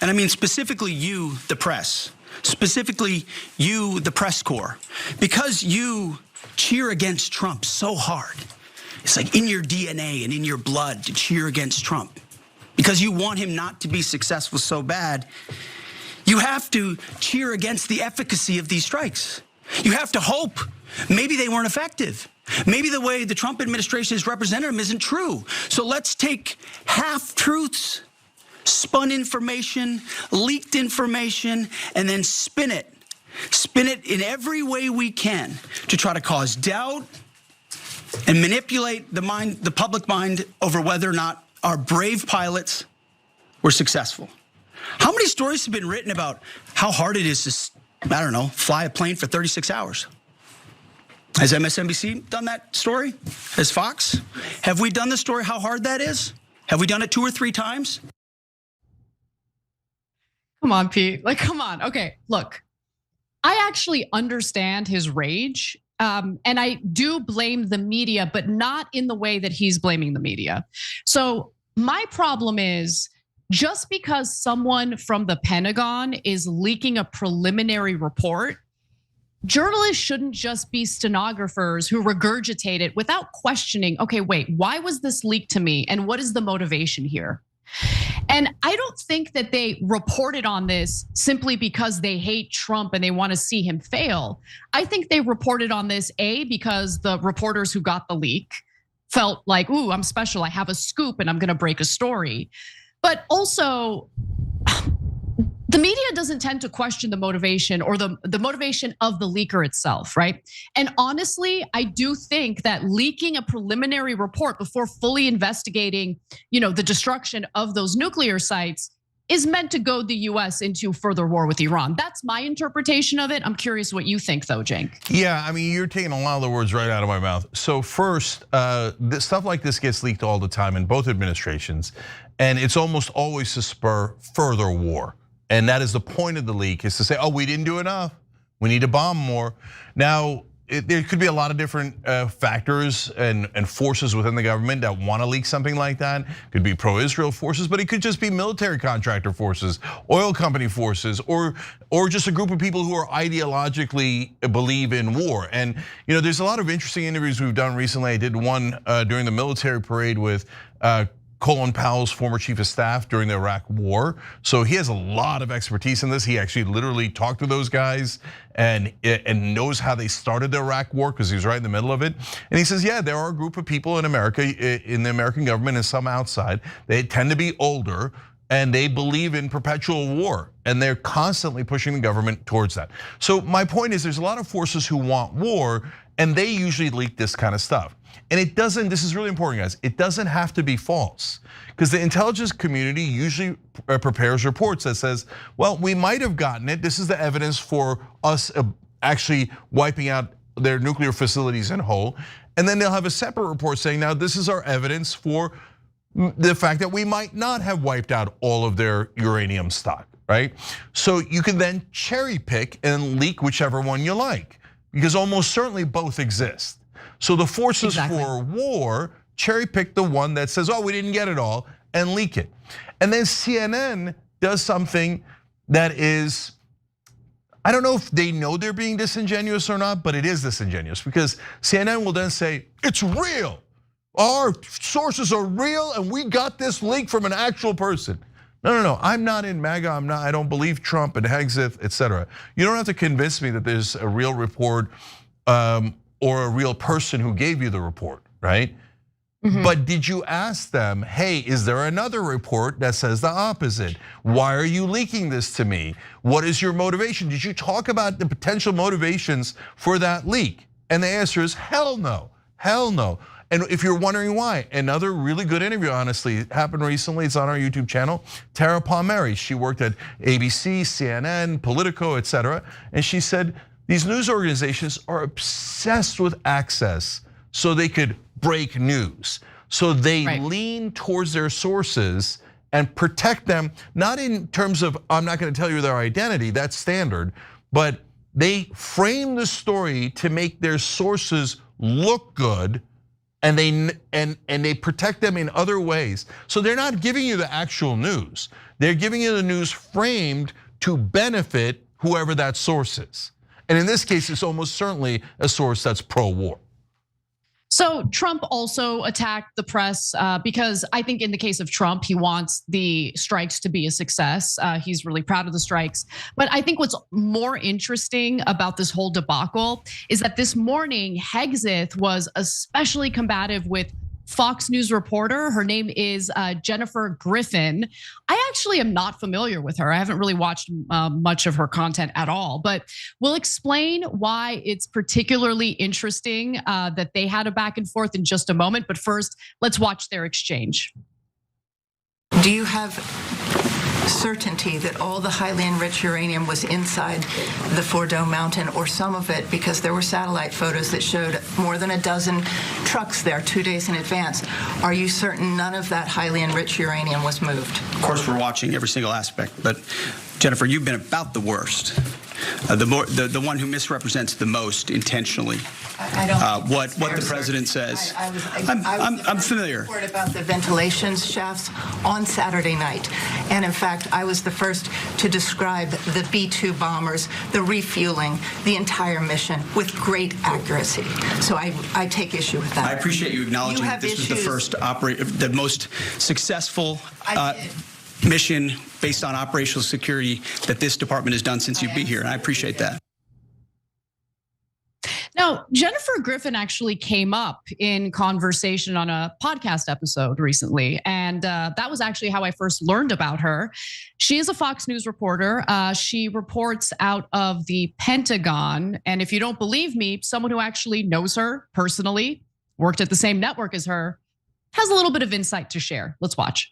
and I mean specifically you, the press, specifically you, the press corps, because you cheer against Trump so hard. It's like in your DNA and in your blood to cheer against Trump. Because you want him not to be successful so bad, you have to cheer against the efficacy of these strikes. You have to hope maybe they weren't effective. Maybe the way the Trump administration has represented them isn't true. So let's take half-truths, spun information, leaked information, and then spin it. Spin it in every way we can to try to cause doubt and manipulate the public mind over whether or not our brave pilots were successful. How many stories have been written about how hard it is to, I don't know, fly a plane for 36 hours? Has MSNBC done that story? Has Fox? Have we done the story how hard that is? Have we done it 2 or 3 times? Come on, Pete. Like, come on. Okay, look, I actually understand his rage. And I do blame the media, but not in the way that he's blaming the media. So my problem is just because someone from the Pentagon is leaking a preliminary report, journalists shouldn't just be stenographers who regurgitate it without questioning, okay, wait, why was this leaked to me? And what is the motivation here? And I don't think that they reported on this simply because they hate Trump and they want to see him fail. I think they reported on this, because the reporters who got the leak felt like, ooh, I'm special, I have a scoop and I'm gonna break a story. But also, the media doesn't tend to question the motivation or the motivation of the leaker itself, right? And honestly, I do think that leaking a preliminary report before fully investigating, the destruction of those nuclear sites is meant to goad the US into further war with Iran. That's my interpretation of it. I'm curious what you think though, Cenk. Yeah, I mean, you're taking a lot of the words right out of my mouth. So first, stuff like this gets leaked all the time in both administrations, and it's almost always to spur further war. And that is the point of the leak, is to say, oh, we didn't do enough, we need to bomb more. Now, there could be a lot of different factors and forces within the government that want to leak something like that. It could be pro-Israel forces, but it could just be military contractor forces, oil company forces, or just a group of people who are ideologically believe in war. And there's a lot of interesting interviews we've done recently. I did one during the military parade with Colin Powell's former chief of staff during the Iraq war. So he has a lot of expertise in this. He actually literally talked to those guys and knows how they started the Iraq war because he was right in the middle of it. And he says, yeah, there are a group of people in America, in the American government and some outside, they tend to be older and they believe in perpetual war, and they're constantly pushing the government towards that. So my point is, there's a lot of forces who want war, and they usually leak this kind of stuff. And it doesn't, this is really important, guys, it doesn't have to be false. Because the intelligence community usually prepares reports that says, well, we might have gotten it. This is the evidence for us actually wiping out their nuclear facilities in whole. And then they'll have a separate report saying, now this is our evidence for the fact that we might not have wiped out all of their uranium stock, right? So you can then cherry pick and leak whichever one you like, because almost certainly both exist. So the forces for war cherry pick the one that says, oh, we didn't get it all, and leak it. And then CNN does something that is, I don't know if they know they're being disingenuous or not, but it is disingenuous, because CNN will then say, it's real. Our sources are real and we got this leak from an actual person. No, I'm not in MAGA, I don't believe Trump and Hegseth, etc. You don't have to convince me that there's a real report or a real person who gave you the report, right? But did you ask them, hey, is there another report that says the opposite? Why are you leaking this to me? What is your motivation? Did you talk about the potential motivations for that leak? And the answer is hell no, hell no. And if you're wondering why, another really good interview, honestly, happened recently. It's on our YouTube channel. Tara Palmieri, she worked at ABC, CNN, Politico, etc. And she said, These news organizations are obsessed with access so they could break news. So they lean towards their sources and protect them, not in terms of, I'm not gonna tell you their identity, that's standard, but they frame the story to make their sources look good, and they protect them in other ways. So they're not giving you the actual news. They're giving you the news framed to benefit whoever that source is. And in this case, it's almost certainly a source that's pro-war. So Trump also attacked the press because I think in the case of Trump, he wants the strikes to be a success. He's really proud of the strikes. But I think what's more interesting about this whole debacle is that this morning, Hegseth was especially combative with Fox News reporter. Her name is Jennifer Griffin. I actually am not familiar with her. I haven't really watched much of her content at all, but we'll explain why it's particularly interesting that they had a back and forth in just a moment. But first, let's watch their exchange. Do you have certainty that all the highly enriched uranium was inside the Fordo mountain, or some of it, because there were satellite photos that showed more than a dozen trucks there 2 days in advance? Are you certain none of that highly enriched uranium was moved? Of course, we're watching every single aspect, but Jennifer, you've been about the worst. The one who misrepresents the most intentionally. I don't. What the president says. I'm familiar. Report about the ventilation shafts on Saturday night, and in fact, I was the first to describe the B-2 bombers, the refueling, the entire mission with great accuracy. So I take issue with that. I appreciate you acknowledging that this was the first the most successful mission based on operational security that this department has done since you've been here, and I appreciate that. Now, Jennifer Griffin actually came up in conversation on a podcast episode recently, and that was actually how I first learned about her. She is a Fox News reporter. She reports out of the Pentagon, and if you don't believe me, someone who actually knows her personally, worked at the same network as her, has a little bit of insight to share. Let's watch.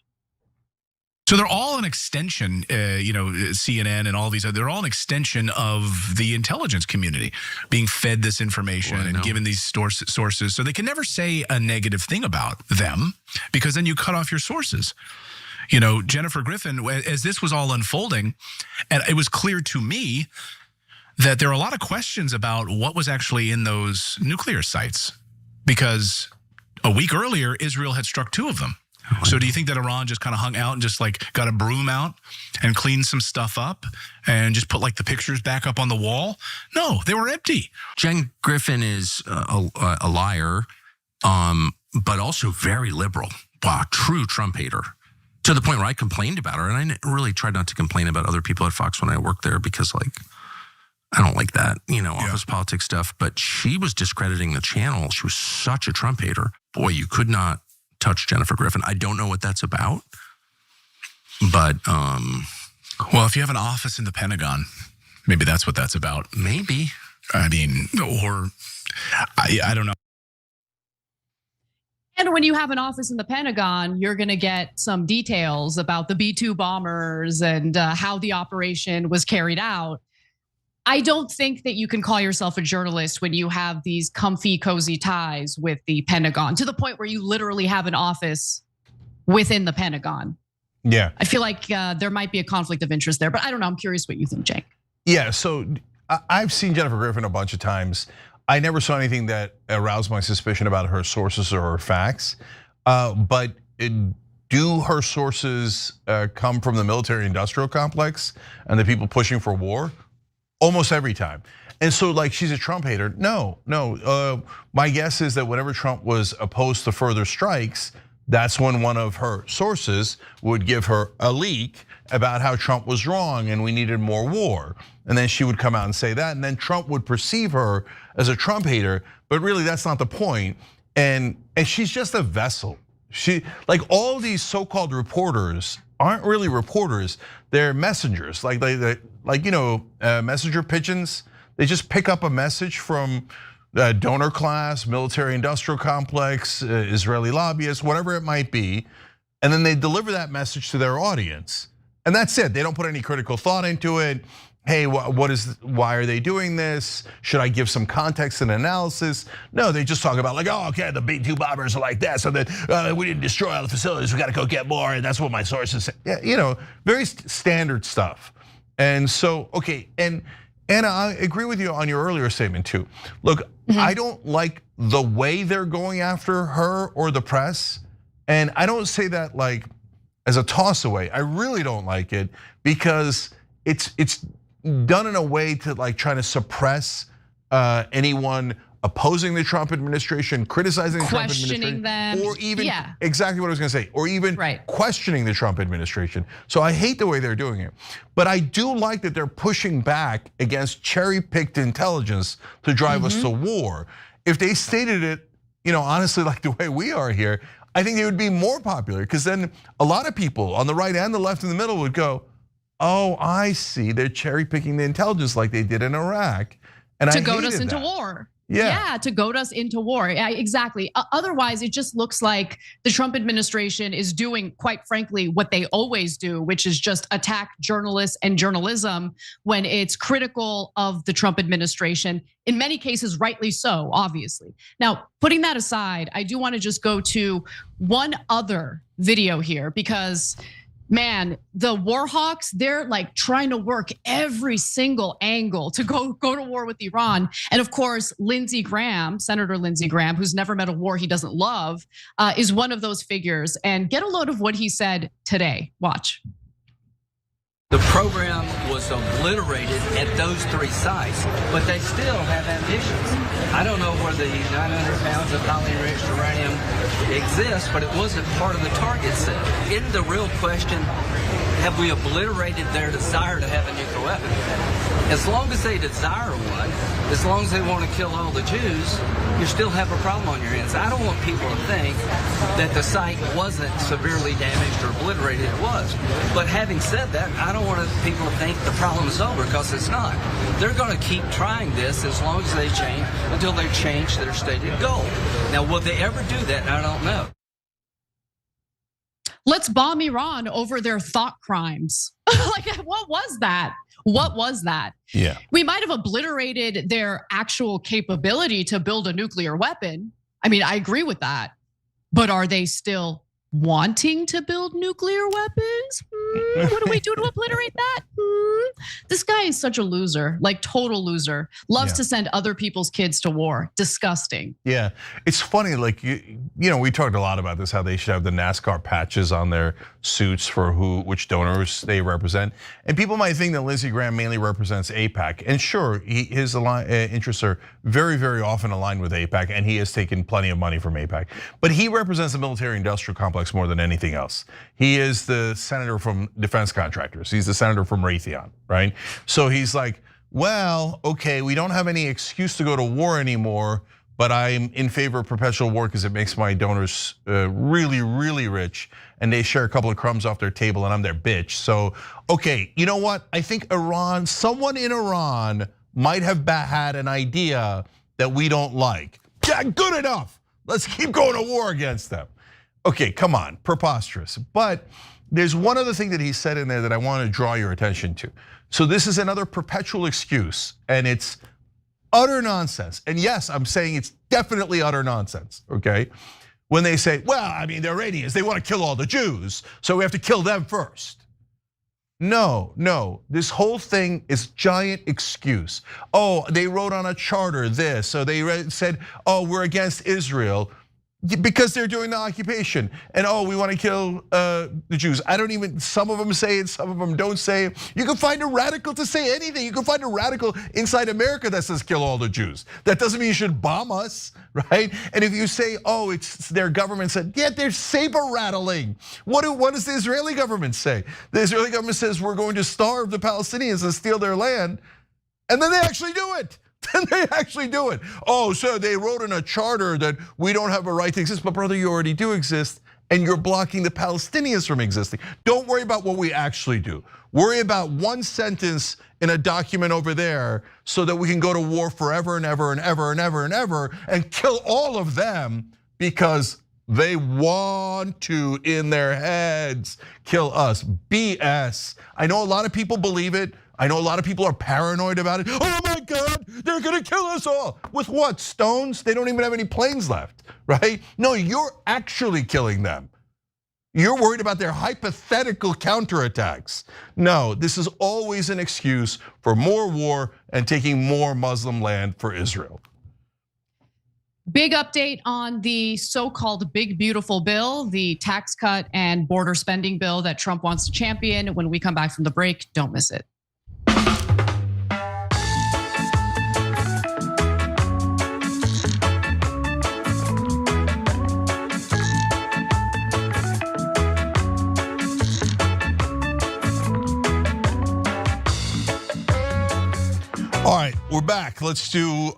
So they're all an extension, CNN and all these, they're all an extension of the intelligence community being fed this information and given these sources. So they can never say a negative thing about them because then you cut off your sources. You know, Jennifer Griffin, as this was all unfolding, and it was clear to me that there are a lot of questions about what was actually in those nuclear sites because a week earlier, Israel had struck 2 of them. So do you think that Iran just kind of hung out and just like got a broom out and cleaned some stuff up and just put like the pictures back up on the wall? No, they were empty. Jen Griffin is a liar, but also very liberal. Wow, true Trump hater. To the point where I complained about her, and I really tried not to complain about other people at Fox when I worked there because like, I don't like that, office politics stuff, but she was discrediting the channel. She was such a Trump hater. Boy, you could not touch Jennifer Griffin. I don't know what that's about, but well, if you have an office in the Pentagon, maybe that's what that's about. Maybe. I mean, or I don't know. And when you have an office in the Pentagon, you're going to get some details about the B-2 bombers and how the operation was carried out. I don't think that you can call yourself a journalist when you have these comfy, cozy ties with the Pentagon to the point where you literally have an office within the Pentagon. Yeah. I feel like there might be a conflict of interest there, but I don't know. I'm curious what you think, Jake. Yeah, so I've seen Jennifer Griffin a bunch of times. I never saw anything that aroused my suspicion about her sources or her facts. But do her sources come from the military-industrial complex and the people pushing for war? Almost every time. And so like she's a Trump hater. No. My guess is that whenever Trump was opposed to further strikes, that's when one of her sources would give her a leak about how Trump was wrong and we needed more war. And then she would come out and say that, and then Trump would perceive her as a Trump hater, but really that's not the point. And she's just a vessel. She, like all these so-called reporters aren't really reporters, they're messengers, messenger pigeons. They just pick up a message from donor class, military industrial complex, Israeli lobbyists, whatever it might be. And then they deliver that message to their audience. And that's it, they don't put any critical thought into it. hey, why are they doing this? Should I give some context and analysis? No, they just talk about like, oh, okay, the B-2 bombers are like that, so that we didn't destroy all the facilities, we gotta go get more, and that's what my sources say. Yeah, very standard stuff. And so, okay, and Anna, I agree with you on your earlier statement too. Look, I don't like the way they're going after her or the press. And I don't say that like as a toss away. I really don't like it because it's done in a way to like try to suppress anyone opposing the Trump administration, criticizing the Trump administration, them, or even exactly what I was going to say, or even questioning the Trump administration. So I hate the way they're doing it, but I do like that they're pushing back against cherry-picked intelligence to drive us to war. If they stated it, honestly, like the way we are here, I think they would be more popular because then a lot of people on the right and the left and the middle would go, oh, I see, they're cherry-picking the intelligence like they did in Iraq, and to goad us into war. Yeah, to goad us into war. Yeah, exactly. Otherwise, it just looks like the Trump administration is doing, quite frankly, what they always do, which is just attack journalists and journalism when it's critical of the Trump administration. In many cases, rightly so, obviously. Now, putting that aside, I do want to just go to one other video here because, man, the war hawks, they're like trying to work every single angle to go to war with Iran. And of course, Lindsey Graham, Senator Lindsey Graham, who's never met a war he doesn't love, is one of those figures. And get a load of what he said today. Watch. The program was obliterated at those 3 sites, but they still have ambitions. I don't know where the 900 pounds of highly enriched uranium exists, but it wasn't part of the target set. Isn't the real question, have we obliterated their desire to have a nuclear weapon? As long as they desire one, as long as they want to kill all the Jews, you still have a problem on your hands. I don't want people to think that the site wasn't severely damaged or obliterated. It was. But having said that, I don't want people to think the problem is over because it's not. They're going to keep trying this as long as they change, until they change their stated goal. Now, will they ever do that? I don't know. Let's bomb Iran over their thought crimes. Like, what was that? What was that? Yeah. We might have obliterated their actual capability to build a nuclear weapon. I mean, I agree with that. But are they still wanting to build nuclear weapons? What do we do to obliterate that? This guy is such a loser, like total loser. Loves to send other people's kids to war. Disgusting. Yeah, it's funny, like, we talked a lot about this, how they should have the NASCAR patches on their suits for which donors they represent. And people might think that Lindsey Graham mainly represents AIPAC. And sure, his interests are very, very often aligned with AIPAC, and he has taken plenty of money from AIPAC. But he represents the military-industrial complex more than anything else. He is the senator from defense contractors. He's the senator from Raytheon, right? So he's like, well, okay, we don't have any excuse to go to war anymore, but I'm in favor of perpetual war because it makes my donors really, really rich, and they share a couple of crumbs off their table, and I'm their bitch. So, okay, you know what? I think someone in Iran might have had an idea that we don't like. Yeah, good enough. Let's keep going to war against them. Okay, come on, preposterous. But there's one other thing that he said in there that I want to draw your attention to. So this is another perpetual excuse, and it's utter nonsense. And yes, I'm saying it's definitely utter nonsense, okay? When they say, well, I mean, they're Iranians, they want to kill all the Jews, so we have to kill them first. No, this whole thing is giant excuse. Oh, they wrote on a charter this, so they said, oh, we're against Israel. Because they're doing the occupation, and we want to kill the Jews. Some of them say it, some of them don't say it. You can find a radical to say anything. You can find a radical inside America that says kill all the Jews. That doesn't mean you should bomb us, right? And if you say, it's their government said, yeah, they're saber rattling. What does the Israeli government say? The Israeli government says we're going to starve the Palestinians and steal their land, and then they actually do it. Then they actually do it. So they wrote in a charter that we don't have a right to exist, but brother, you already do exist, and you're blocking the Palestinians from existing. Don't worry about what we actually do. Worry about one sentence in a document over there so that we can go to war forever and ever and ever and ever and ever and kill all of them because they want to, in their heads, kill us. BS. I know a lot of people believe it. I know a lot of people are paranoid about it. Oh my God, they're gonna kill us all. With what, stones? They don't even have any planes left, right? No, you're actually killing them. You're worried about their hypothetical counterattacks. No, this is always an excuse for more war and taking more Muslim land for Israel. Big update on the so-called big beautiful bill, the tax cut and border spending bill that Trump wants to champion. When we come back from the break, don't miss it. All right, we're back. Let's do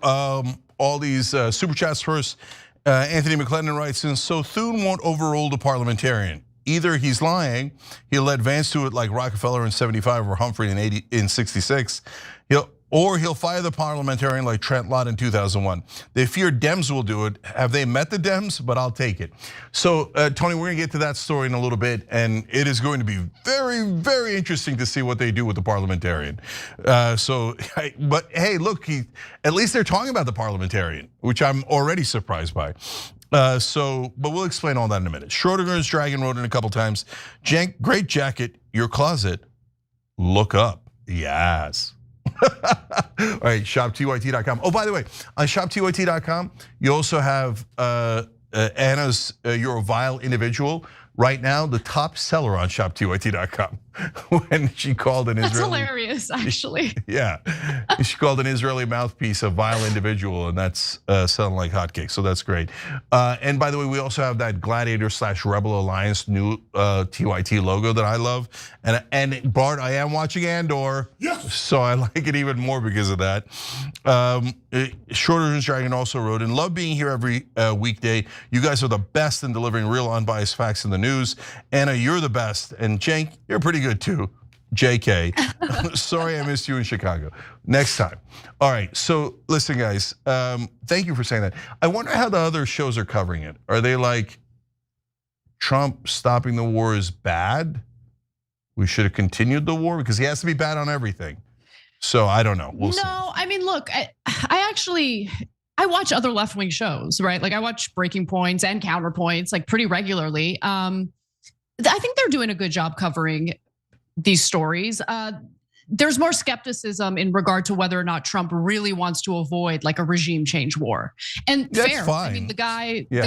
all these super chats first. Anthony McClendon writes in, so Thune won't overrule the parliamentarian. Either he's lying, he'll let Vance do it like Rockefeller in 75 or Humphrey in 66. Or he'll fire the parliamentarian like Trent Lott in 2001. They fear Dems will do it. Have they met the Dems? But I'll take it. So Tony, we're gonna get to that story in a little bit, and it is going to be very, very interesting to see what they do with the parliamentarian. But hey, look, at least they're talking about the parliamentarian, which I'm already surprised by. But we'll explain all that in a minute. Schrodinger's Dragon wrote in a couple times, Cenk, great jacket, your closet, look up, yes. All right, shoptyt.com. Oh, by the way, on shoptyt.com, you also have Anna's You're a Vile Individual. Right now, the top seller on shoptyt.com. When she called an Israeli. That's hilarious, actually. Yeah, she called an Israeli mouthpiece a vile individual, and that's selling like hotcakes. So that's great. And by the way, we also have that Gladiator/Rebel Alliance new TYT logo that I love. And Bart, I am watching Andor. Yes. So I like it even more because of that. Shorter's Dragon also wrote, and love being here every weekday. You guys are the best in delivering real unbiased facts in the news. Anna, you're the best, and Cenk, you're pretty good too. JK, sorry I missed you in Chicago. Next time. All right, so listen guys, thank you for saying that. I wonder how the other shows are covering it. Are they like, Trump stopping the war is bad? We should have continued the war? Because he has to be bad on everything. So I don't know, we'll see. No, I mean, look, I watch other left-wing shows, right? Like I watch Breaking Points and Counterpoints like pretty regularly. I think they're doing a good job covering these stories. There's more skepticism in regard to whether or not Trump really wants to avoid like a regime change war. And that's fair, fine. I mean, the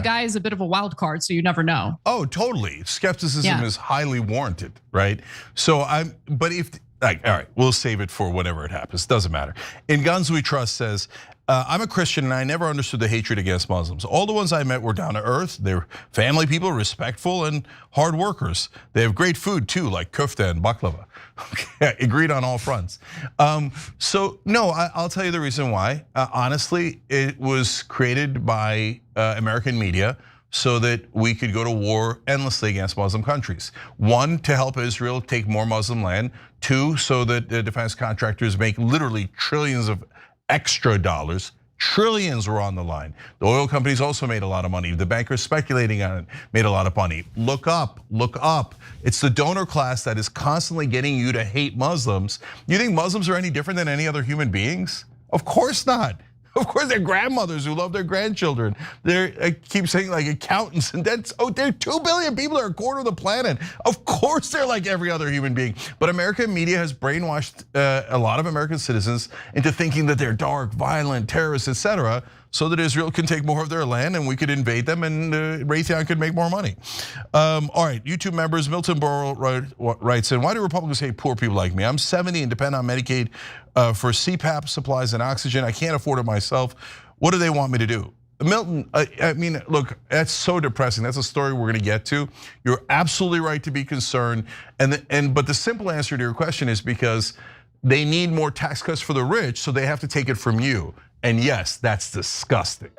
guy is a bit of a wild card, so you never know. Oh, totally. Skepticism is highly warranted, right? So all right, we'll save it for whenever it happens. Doesn't matter. In Guns We Trust says, I'm a Christian and I never understood the hatred against Muslims. All the ones I met were down to earth. They're family people, respectful and hard workers. They have great food too, like kofta and baklava. Okay, agreed on all fronts. So no, I'll tell you the reason why. Honestly, it was created by American media so that we could go to war endlessly against Muslim countries. One, to help Israel take more Muslim land. Two, so that the defense contractors make literally trillions of extra dollars. Trillions were on the line. The oil companies also made a lot of money. The bankers speculating on it made a lot of money. Look up, look up. It's the donor class that is constantly getting you to hate Muslims. You think Muslims are any different than any other human beings? Of course not. Of course, they're grandmothers who love their grandchildren. I keep saying like accountants, and they're 2 billion people, are a quarter of the planet. Of course, they're like every other human being. But American media has brainwashed a lot of American citizens into thinking that they're dark, violent, terrorists, etc., so that Israel can take more of their land and we could invade them and Raytheon could make more money. All right, YouTube members, Milton Burrow writes in, why do Republicans hate poor people like me? I'm 70 and depend on Medicaid for CPAP supplies and oxygen. I can't afford it myself. What do they want me to do? Milton, I mean, look, that's so depressing. That's a story we're gonna get to. You're absolutely right to be concerned. But the simple answer to your question is because they need more tax cuts for the rich, so they have to take it from you. And yes, that's disgusting.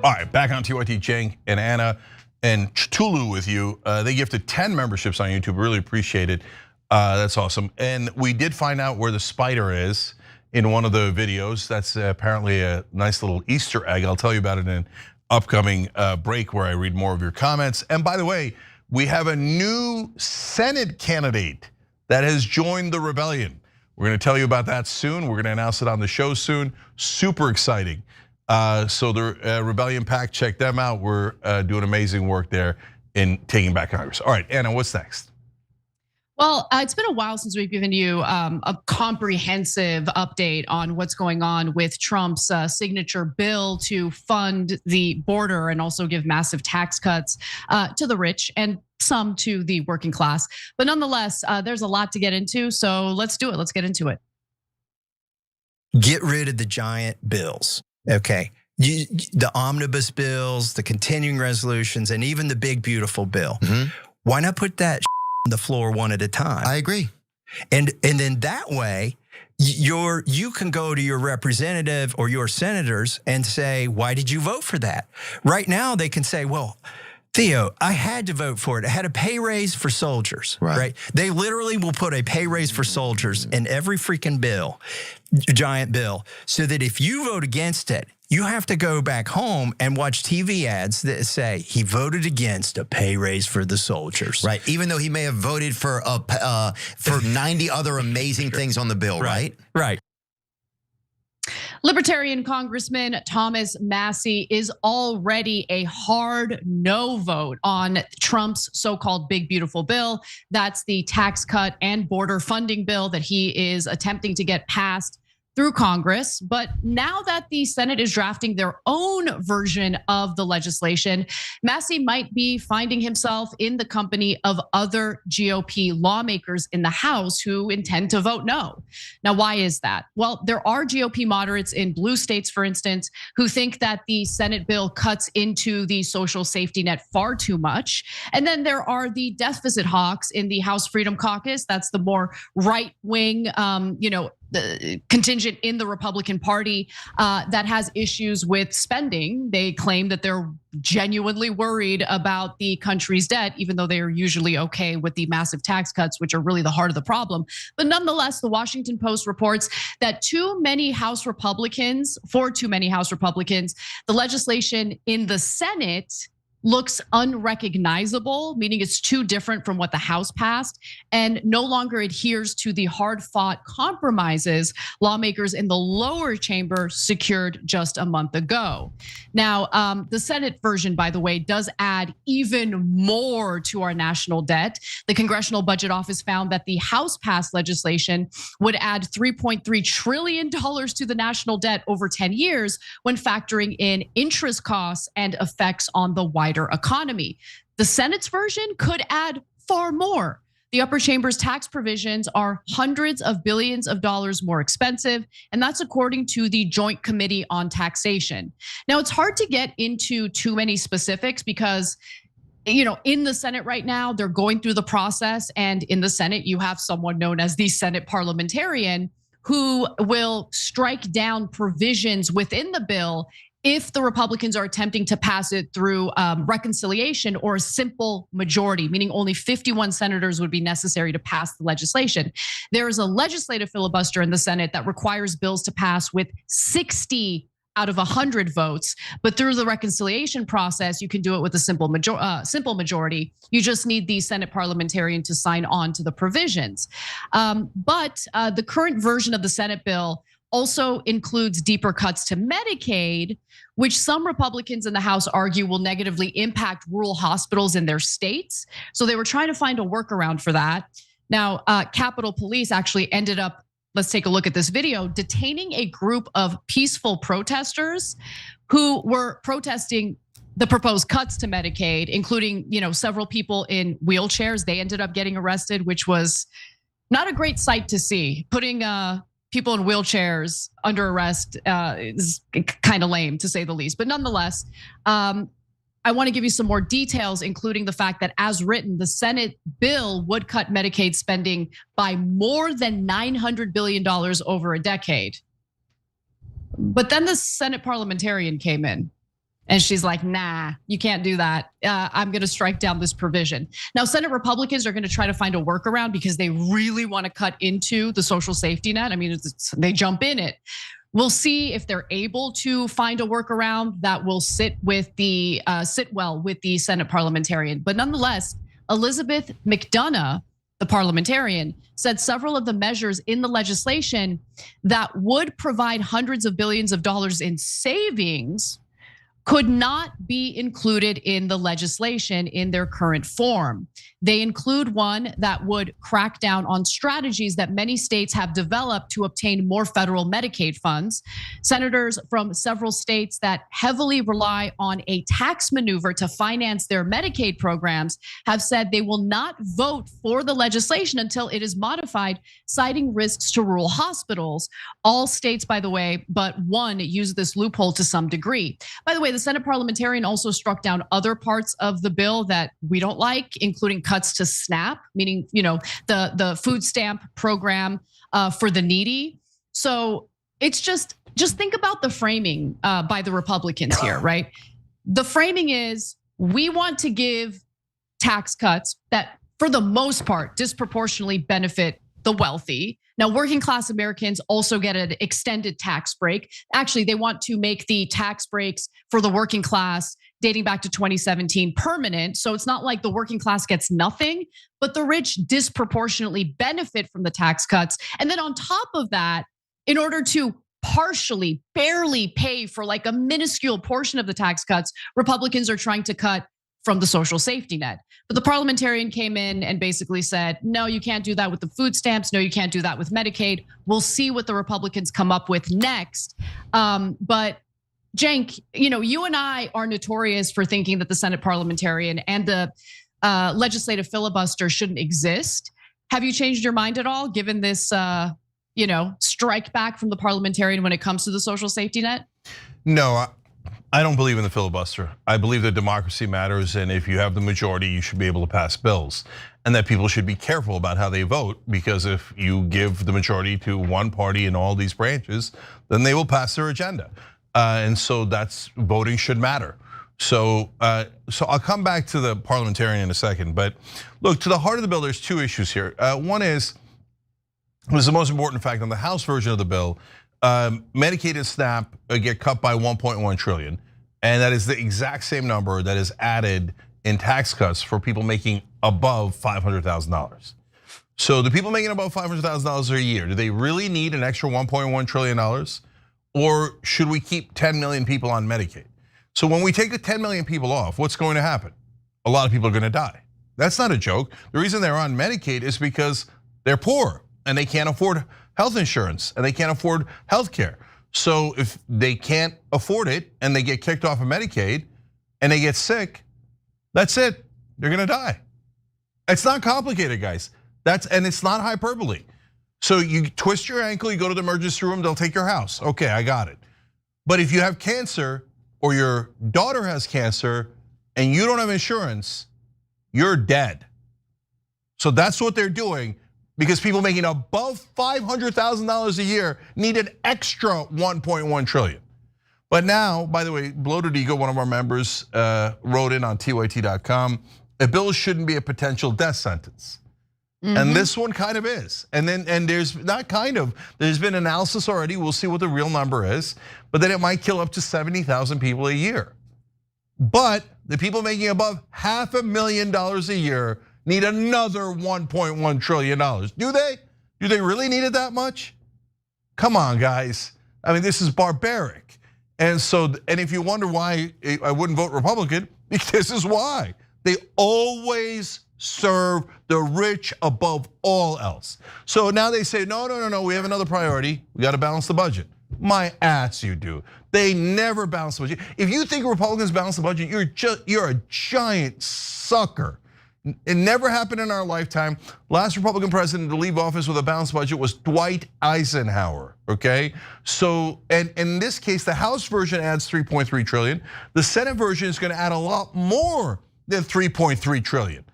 All right, back on TYT, Cenk and Anna. and Tulu with you. They gifted 10 memberships on YouTube. Really appreciate it. That's awesome. And we did find out where the spider is in one of the videos. That's apparently a nice little Easter egg. I'll tell you about it in an upcoming break where I read more of your comments. And by the way, we have a new Senate candidate that has joined the rebellion. We're gonna tell you about that soon. We're gonna announce it on the show soon. Super exciting. So the Rebellion PAC, check them out. We're doing amazing work there in taking back Congress. All right, Anna, what's next? Well, it's been a while since we've given you a comprehensive update on what's going on with Trump's signature bill to fund the border and also give massive tax cuts to the rich and some to the working class. But nonetheless, there's a lot to get into, so let's do it. Let's get into it. Get rid of the giant bills, okay? The omnibus bills, the continuing resolutions, and even the big, beautiful bill. Why not put that on the floor one at a time? I agree. And then that way, you can go to your representative or your senators and say, why did you vote for that? Right now, they can say, well, Theo, I had to vote for it. I had a pay raise for soldiers, right? They literally will put a pay raise for soldiers in every freaking bill, giant bill, so that if you vote against it, you have to go back home and watch TV ads that say he voted against a pay raise for the soldiers. Right, even though he may have voted for 90 other amazing things on the bill, right? Right. Libertarian Congressman Thomas Massie is already a hard no vote on Trump's so-called big beautiful bill. That's the tax cut and border funding bill that he is attempting to get passed through Congress. But now that the Senate is drafting their own version of the legislation, Massie might be finding himself in the company of other GOP lawmakers in the House who intend to vote no. Now, why is that? Well, there are GOP moderates in blue states, for instance, who think that the Senate bill cuts into the social safety net far too much. And then there are the deficit hawks in the House Freedom Caucus. That's the more right-wing, the contingent in the Republican Party that has issues with spending. They claim that they're genuinely worried about the country's debt, even though they are usually okay with the massive tax cuts, which are really the heart of the problem. But nonetheless, the Washington Post reports that for too many House Republicans, the legislation in the Senate looks unrecognizable, meaning it's too different from what the House passed and no longer adheres to the hard-fought compromises lawmakers in the lower chamber secured just a month ago. Now, the Senate version, by the way, does add even more to our national debt. The Congressional Budget Office found that the House-passed legislation would add $3.3 trillion to the national debt over 10 years when factoring in interest costs and effects on the wider economy. The Senate's version could add far more. The upper chamber's tax provisions are hundreds of billions of dollars more expensive, and that's according to the Joint Committee on Taxation. Now, it's hard to get into too many specifics because in the Senate right now, they're going through the process, and in the Senate, you have someone known as the Senate parliamentarian who will strike down provisions within the bill if the Republicans are attempting to pass it through reconciliation or a simple majority, meaning only 51 senators would be necessary to pass the legislation. There is a legislative filibuster in the Senate that requires bills to pass with 60 out of 100 votes, but through the reconciliation process, you can do it with a simple majority. You just need the Senate parliamentarian to sign on to the provisions. But the current version of the Senate bill also includes deeper cuts to Medicaid, which some Republicans in the House argue will negatively impact rural hospitals in their states. So they were trying to find a workaround for that. Now, Capitol Police actually ended up, let's take a look at this video, detaining a group of peaceful protesters who were protesting the proposed cuts to Medicaid, including several people in wheelchairs. They ended up getting arrested, which was not a great sight to see. Putting people in wheelchairs under arrest is kind of lame, to say the least. But nonetheless, I want to give you some more details, including the fact that as written, the Senate bill would cut Medicaid spending by more than $900 billion over a decade. But then the Senate parliamentarian came in And she's like, nah, you can't do that. I'm going to strike down this provision. Now, Senate Republicans are going to try to find a workaround because they really want to cut into the social safety net. I mean, they jump in it. We'll see if they're able to find a workaround that will sit well with the Senate parliamentarian. But nonetheless, Elizabeth McDonough, the parliamentarian, said several of the measures in the legislation that would provide hundreds of billions of dollars in savings could not be included in the legislation in their current form. They include one that would crack down on strategies that many states have developed to obtain more federal Medicaid funds. Senators from several states that heavily rely on a tax maneuver to finance their Medicaid programs have said they will not vote for the legislation until it is modified, citing risks to rural hospitals. All states, by the way, but one use this loophole to some degree. By the way, the Senate parliamentarian also struck down other parts of the bill that we don't like, including cuts to SNAP, meaning the food stamp program for the needy. So it's just think about the framing by the Republicans here, right? The framing is we want to give tax cuts that, for the most part, disproportionately benefit the wealthy. Now, working class Americans also get an extended tax break. Actually, they want to make the tax breaks for the working class dating back to 2017 permanent. So it's not like the working class gets nothing, but the rich disproportionately benefit from the tax cuts. And then on top of that, in order to partially, barely pay for like a minuscule portion of the tax cuts, Republicans are trying to cut from the social safety net. But the parliamentarian came in and basically said, no, you can't do that with the food stamps. No, you can't do that with Medicaid. We'll see what the Republicans come up with next. But Cenk, you and I are notorious for thinking that the Senate parliamentarian and the legislative filibuster shouldn't exist. Have you changed your mind at all, given this, strike back from the parliamentarian when it comes to the social safety net? No, I don't believe in the filibuster. I believe that democracy matters, and if you have the majority, you should be able to pass bills. And that people should be careful about how they vote, because if you give the majority to one party in all these branches, then they will pass their agenda. And so voting should matter. So I'll come back to the parliamentarian in a second. But look, to the heart of the bill, there's two issues here. One is, was the most important fact on the House version of the bill, Medicaid and SNAP get cut by 1.1 trillion. And that is the exact same number that is added in tax cuts for people making above $500,000. So the people making above $500,000 a year, do they really need an extra $1.1 trillion? Or should we keep 10 million people on Medicaid? So when we take the 10 million people off, what's going to happen? A lot of people are going to die. That's not a joke. The reason they're on Medicaid is because they're poor and they can't afford health insurance and they can't afford health care. So if they can't afford it and they get kicked off of Medicaid and they get sick, that's it. They're going to die. It's not complicated, guys. And it's not hyperbole. So you twist your ankle, you go to the emergency room, they'll take your house. Okay, I got it. But if you have cancer or your daughter has cancer and you don't have insurance, you're dead. So that's what they're doing, because people making above $500,000 a year need an extra 1.1 trillion. But now, by the way, Bloated Eagle, one of our members, wrote in on tyt.com, a bill shouldn't be a potential death sentence. And this one kind of is. And there's not kind of, there's been analysis already. We'll see what the real number is, but then it might kill up to 70,000 people a year. But the people making above $500,000 a year need another $1.1 trillion. Do they? Do they really need it that much? Come on, guys. I mean, this is barbaric. And if you wonder why I wouldn't vote Republican, this is why. They always serve the rich above all else. So now they say, no, we have another priority. We got to balance the budget. My ass, you do. They never balance the budget. If you think Republicans balance the budget, you're a giant sucker. It never happened in our lifetime. Last Republican president to leave office with a balanced budget was Dwight Eisenhower, okay? So, and in this case, the House version adds 3.3 trillion. The Senate version is gonna add a lot more than 3.3 trillion.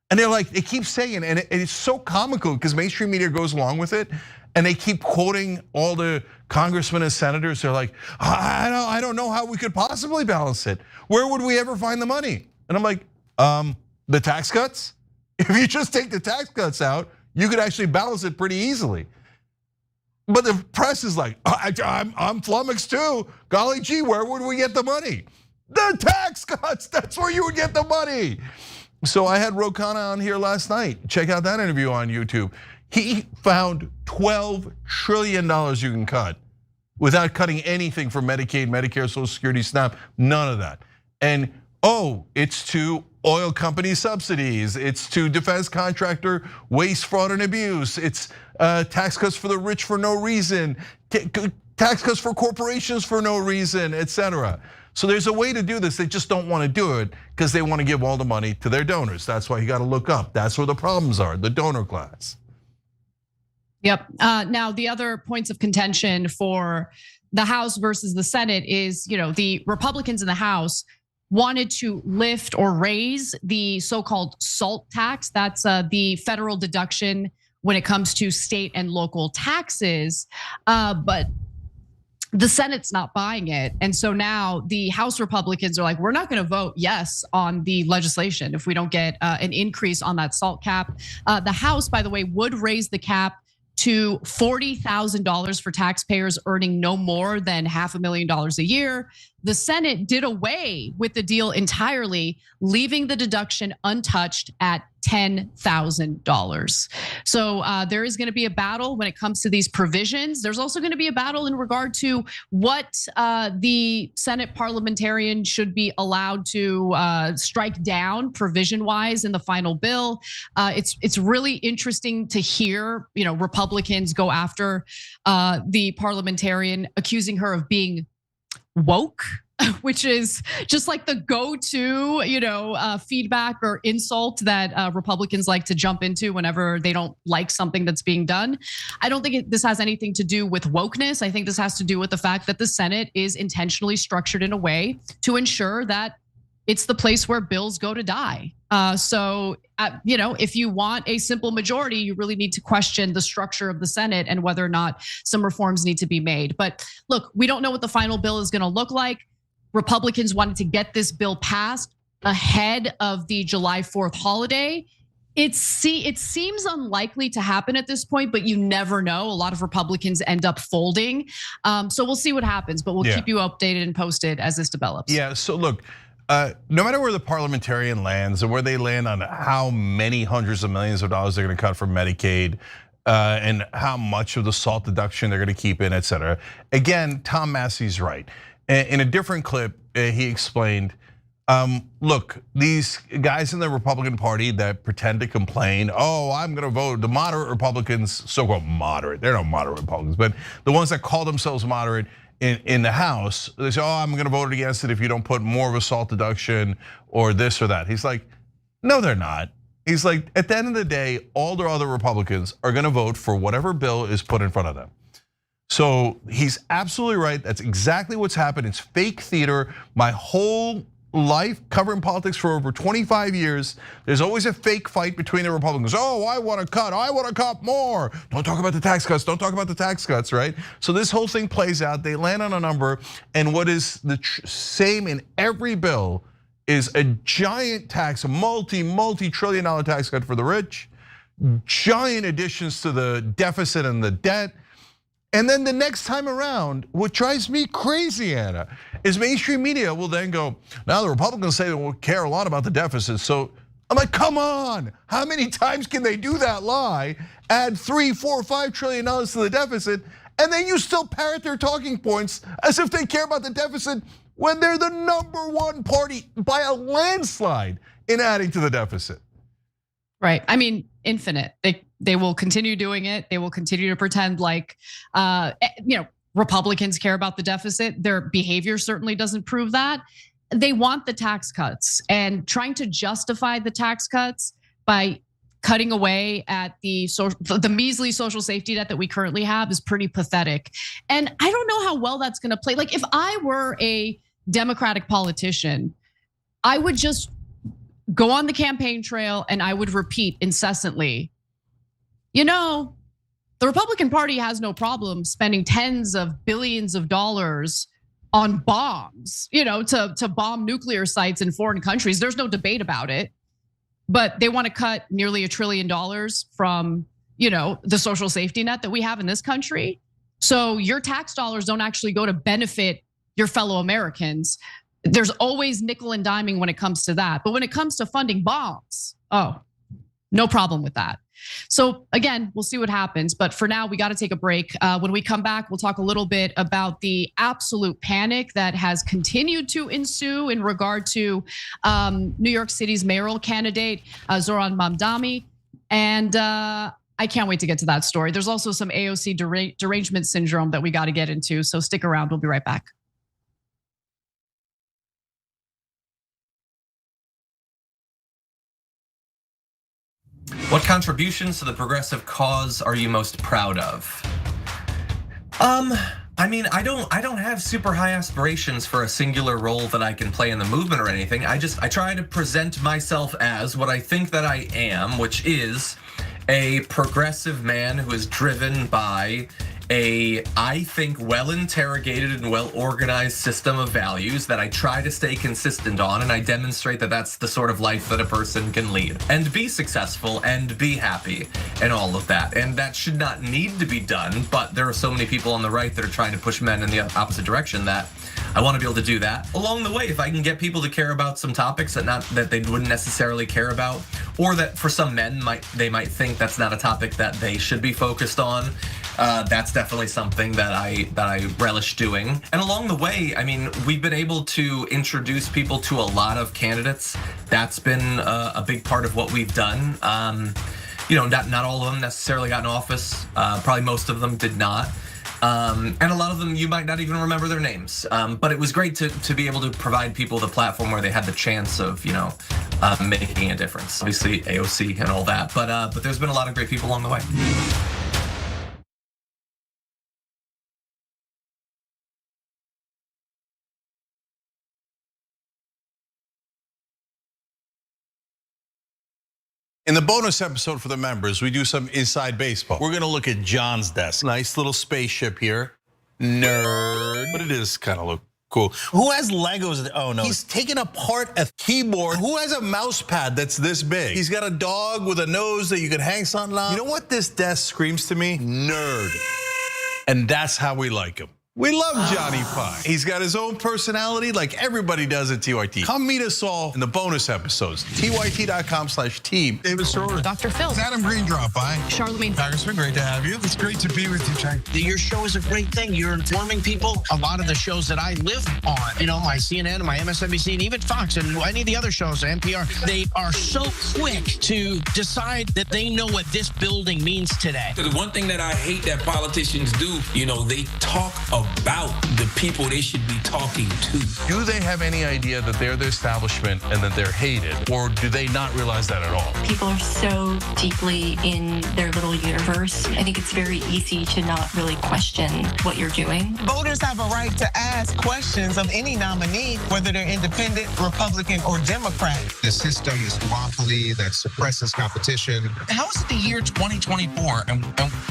And they're like, they keep saying, and it's so comical because mainstream media goes along with it. And they keep quoting all the congressmen and senators. They're like, I don't know how we could possibly balance it. Where would we ever find the money? And I'm like, the tax cuts? If you just take the tax cuts out, you could actually balance it pretty easily. But the press is like, I'm flummoxed too. Golly gee, where would we get the money? The tax cuts, that's where you would get the money. So I had Rokana on here last night. Check out that interview on YouTube. He found $12 trillion you can cut without cutting anything for Medicaid, Medicare, Social Security, SNAP, none of that. And it's to oil company subsidies, it's to defense contractor waste, fraud, and abuse, it's tax cuts for the rich for no reason, tax cuts for corporations for no reason, etc. So there's a way to do this. They just don't want to do it because they want to give all the money to their donors. That's why you got to look up. That's where the problems are, the donor class. Yep. Now the other points of contention for the House versus the Senate is, the Republicans in the House wanted to lift or raise the so-called SALT tax. That's the federal deduction when it comes to state and local taxes, but the Senate's not buying it. And so now the House Republicans are like, we're not gonna vote yes on the legislation if we don't get an increase on that SALT cap. The House, by the way, would raise the cap to $40,000 for taxpayers earning no more than $500,000 a year. The Senate did away with the deal entirely, leaving the deduction untouched at $10,000. So there is going to be a battle when it comes to these provisions. There's also going to be a battle in regard to what the Senate parliamentarian should be allowed to strike down provision-wise in the final bill. It's really interesting to hear, Republicans go after the parliamentarian, accusing her of being woke, which is just like the go-to, feedback or insult that Republicans like to jump into whenever they don't like something that's being done. I don't think this has anything to do with wokeness. I think this has to do with the fact that the Senate is intentionally structured in a way to ensure that it's the place where bills go to die. So, if you want a simple majority, you really need to question the structure of the Senate and whether or not some reforms need to be made. But look, we don't know what the final bill is gonna look like. Republicans wanted to get this bill passed ahead of the July 4th holiday. It seems unlikely to happen at this point, but you never know. A lot of Republicans end up folding. So we'll see what happens, but we'll keep you updated and posted as this develops. Yeah, so look, no matter where the parliamentarian lands and where they land on how many hundreds of millions of dollars they're gonna cut from Medicaid, and how much of the SALT deduction they're gonna keep in, et cetera. Again, Tom Massey's right. In a different clip, he explained, look, these guys in the Republican Party that pretend to complain, I'm gonna vote, the moderate Republicans, so-called moderate, they're not moderate Republicans, but the ones that call themselves moderate in the House, they say, I'm gonna vote against it if you don't put more of a SALT deduction or this or that. He's like, no, they're not. He's like, at the end of the day, all the other Republicans are gonna vote for whatever bill is put in front of them. So he's absolutely right. That's exactly what's happened. It's fake theater. My whole life covering politics for over 25 years, there's always a fake fight between the Republicans. I want to cut more. Don't talk about the tax cuts, don't talk about the tax cuts, right? So this whole thing plays out, they land on a number, and what is the same in every bill is a giant tax, a multi-trillion dollar tax cut for the rich, giant additions to the deficit and the debt. And then the next time around, what drives me crazy, Anna, is mainstream media will then go, now the Republicans say they will care a lot about the deficit. So I'm like, come on, how many times can they do that lie, add $3, $4, $5 trillion to the deficit, and then you still parrot their talking points as if they care about the deficit when they're the #1 party by a landslide in adding to the deficit. Right, I mean, infinite. They will continue doing it. They will continue to pretend like, Republicans care about the deficit. Their behavior certainly doesn't prove that. They want the tax cuts, and trying to justify the tax cuts by cutting away at the measly social safety net that we currently have is pretty pathetic. And I don't know how well that's gonna play. Like if I were a Democratic politician, I would just go on the campaign trail and I would repeat incessantly, The Republican Party has no problem spending tens of billions of dollars on bombs, to bomb nuclear sites in foreign countries. There's no debate about it. But they want to cut nearly $1 trillion from, the social safety net that we have in this country. So your tax dollars don't actually go to benefit your fellow Americans. There's always nickel and diming when it comes to that. But when it comes to funding bombs, no problem with that. So again, we'll see what happens. But for now, we got to take a break. When we come back, we'll talk a little bit about the absolute panic that has continued to ensue in regard to New York City's mayoral candidate, Zohran Mamdani. And I can't wait to get to that story. There's also some AOC derangement syndrome that we got to get into. So stick around. We'll be right back. What contributions to the progressive cause are you most proud of? I mean, I don't have super high aspirations for a singular role that I can play in the movement or anything. I try to present myself as what I think that I am, which is a progressive man who is driven by I think, well-interrogated and well-organized system of values that I try to stay consistent on, and I demonstrate that that's the sort of life that a person can lead and be successful and be happy and all of that. And that should not need to be done, but there are so many people on the right that are trying to push men in the opposite direction that I want to be able to do that. Along the way, if I can get people to care about some topics that they wouldn't necessarily care about, or that for some men they might think that's not a topic that they should be focused on, that's definitely something that I relish doing. And along the way, I mean, we've been able to introduce people to a lot of candidates. That's been a big part of what we've done. Not all of them necessarily got in office. Probably most of them did not. And a lot of them you might not even remember their names. But it was great to be able to provide people the platform where they had the chance of making a difference. Obviously AOC and all that, but there's been a lot of great people along the way. In the bonus episode for the members, we do some inside baseball. We're gonna look at John's desk. Nice little spaceship here. Nerd. But it is kind of look cool. Who has Legos? Oh no. He's taken apart a keyboard. Who has a mouse pad that's this big? He's got a dog with a nose that you could hang something on. You know what this desk screams to me? Nerd. And that's how we like him. We love Johnny Pie. He's got his own personality like everybody does at TYT. Come meet us all in the bonus episodes. TYT.com/team. David Soror. Dr. Phil. Adam Green drop by. Charlemagne. Congressman, great to have you. It's great to be with you, Chang. Your show is a great thing. You're informing people. A lot of the shows that I live on, my CNN, my MSNBC, and even Fox, and any of the other shows, NPR, they are so quick to decide that they know what this building means today. The one thing that I hate that politicians do, they talk about the people they should be talking to. Do they have any idea that they're the establishment and that they're hated? Or do they not realize that at all? People are so deeply in their little universe. I think it's very easy to not really question what you're doing. Voters have a right to ask questions of any nominee, whether they're independent, Republican, or Democrat. The system is duopoly that suppresses competition. How is it the year 2024 and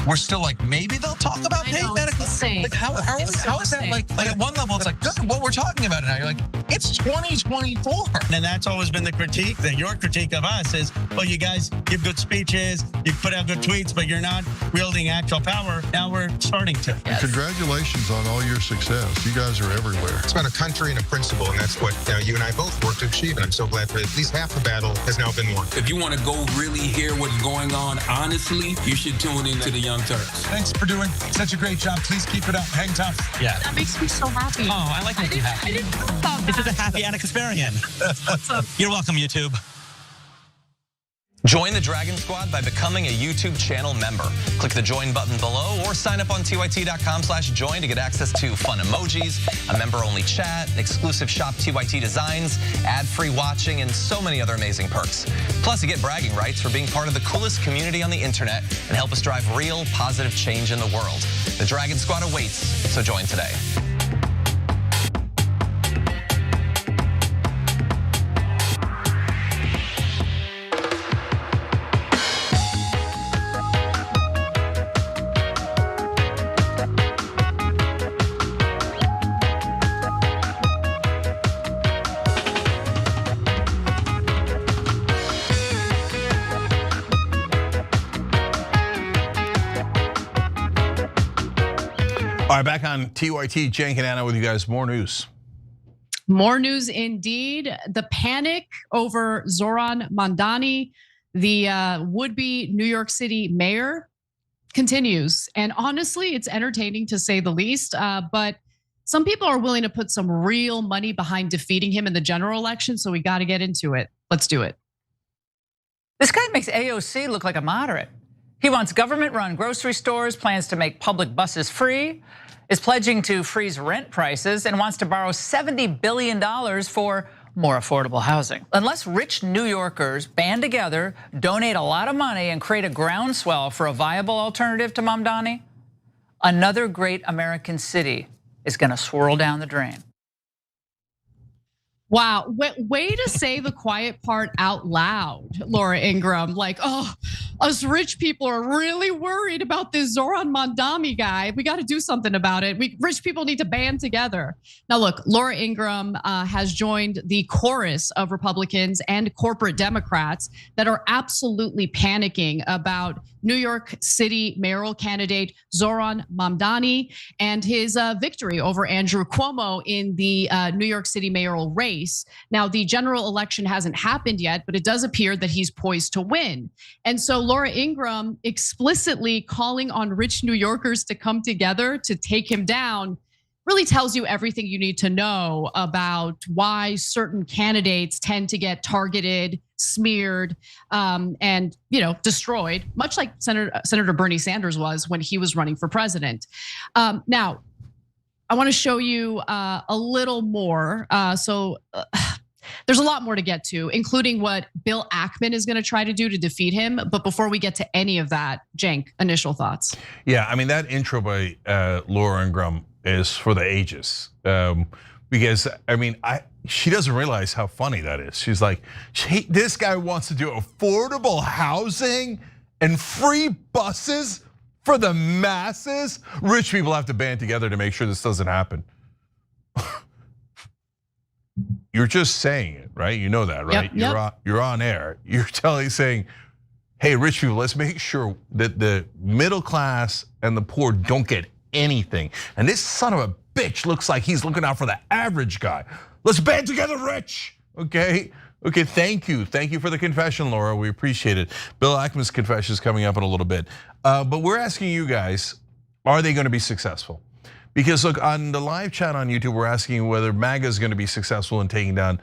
we're still like, maybe they'll talk about paid medical? Like, how is that like at one level, it's like, look at what we're talking about now. You're like, it's 2024. And that's always been the critique, your critique of us is, well, you guys give good speeches, you put out good tweets, but you're not wielding actual power. Now we're starting to. Yes. Congratulations on all your success. You guys are everywhere. It's about a country and a principle, and that's what you and I both work to achieve. And I'm so glad that at least half the battle has now been won. If you want to go really hear what's going on honestly, you should tune into the Young Turks. Thanks for doing such a great job. Please keep it up. Hang tough. Yeah. That makes me so happy. Oh, I like making you happy. I didn't know about This is a happy experience. You're welcome, YouTube. Join the Dragon Squad by becoming a YouTube channel member. Click the join button below or sign up on tyt.com/join to get access to fun emojis, a member-only chat, exclusive shop TYT designs, ad-free watching, and so many other amazing perks. Plus, you get bragging rights for being part of the coolest community on the internet and help us drive real, positive change in the world. The Dragon Squad awaits, so join today. All right, back on TYT, Cenk and Anna with you guys. More news. More news indeed. The panic over Zohran Mamdani, the would-be New York City mayor, continues. And honestly, it's entertaining to say the least. But some people are willing to put some real money behind defeating him in the general election. So we got to get into it. Let's do it. This guy makes AOC look like a moderate. He wants government-run grocery stores, plans to make public buses free, is pledging to freeze rent prices, and wants to borrow $70 billion for more affordable housing. Unless rich New Yorkers band together, donate a lot of money, and create a groundswell for a viable alternative to Mamdani, another great American city is gonna swirl down the drain. Wow, way to say the quiet part out loud, Laura Ingraham. Like, oh, us rich people are really worried about this Zohran Mamdani guy. We got to do something about it. Rich people need to band together. Now, look, Laura Ingraham has joined the chorus of Republicans and corporate Democrats that are absolutely panicking about New York City mayoral candidate Zohran Mamdani and his victory over Andrew Cuomo in the New York City mayoral race. Now, the general election hasn't happened yet, but it does appear that he's poised to win. And so Laura Ingraham explicitly calling on rich New Yorkers to come together to take him down really tells you everything you need to know about why certain candidates tend to get targeted, smeared, and destroyed, much like Senator Bernie Sanders was when he was running for president. Now, I want to show you a little more. There's a lot more to get to, including what Bill Ackman is going to try to do to defeat him. But before we get to any of that, Cenk, initial thoughts. Yeah, I mean, that intro by Laura Ingraham is for the ages. Because I mean, she doesn't realize how funny that is. She's like, this guy wants to do affordable housing and free buses for the masses. Rich people have to band together to make sure this doesn't happen. You're just saying it, right? You know that, right? Yep. You're on air. You're saying, hey, rich people, let's make sure that the middle class and the poor don't get anything. And this son of a bitch looks like he's looking out for the average guy. Let's band together, rich. Okay, thank you for the confession, Laura. We appreciate it. Bill Ackman's confession is coming up in a little bit. But we're asking you guys, are they gonna be successful? Because look, on the live chat on YouTube, we're asking whether MAGA is gonna be successful in taking down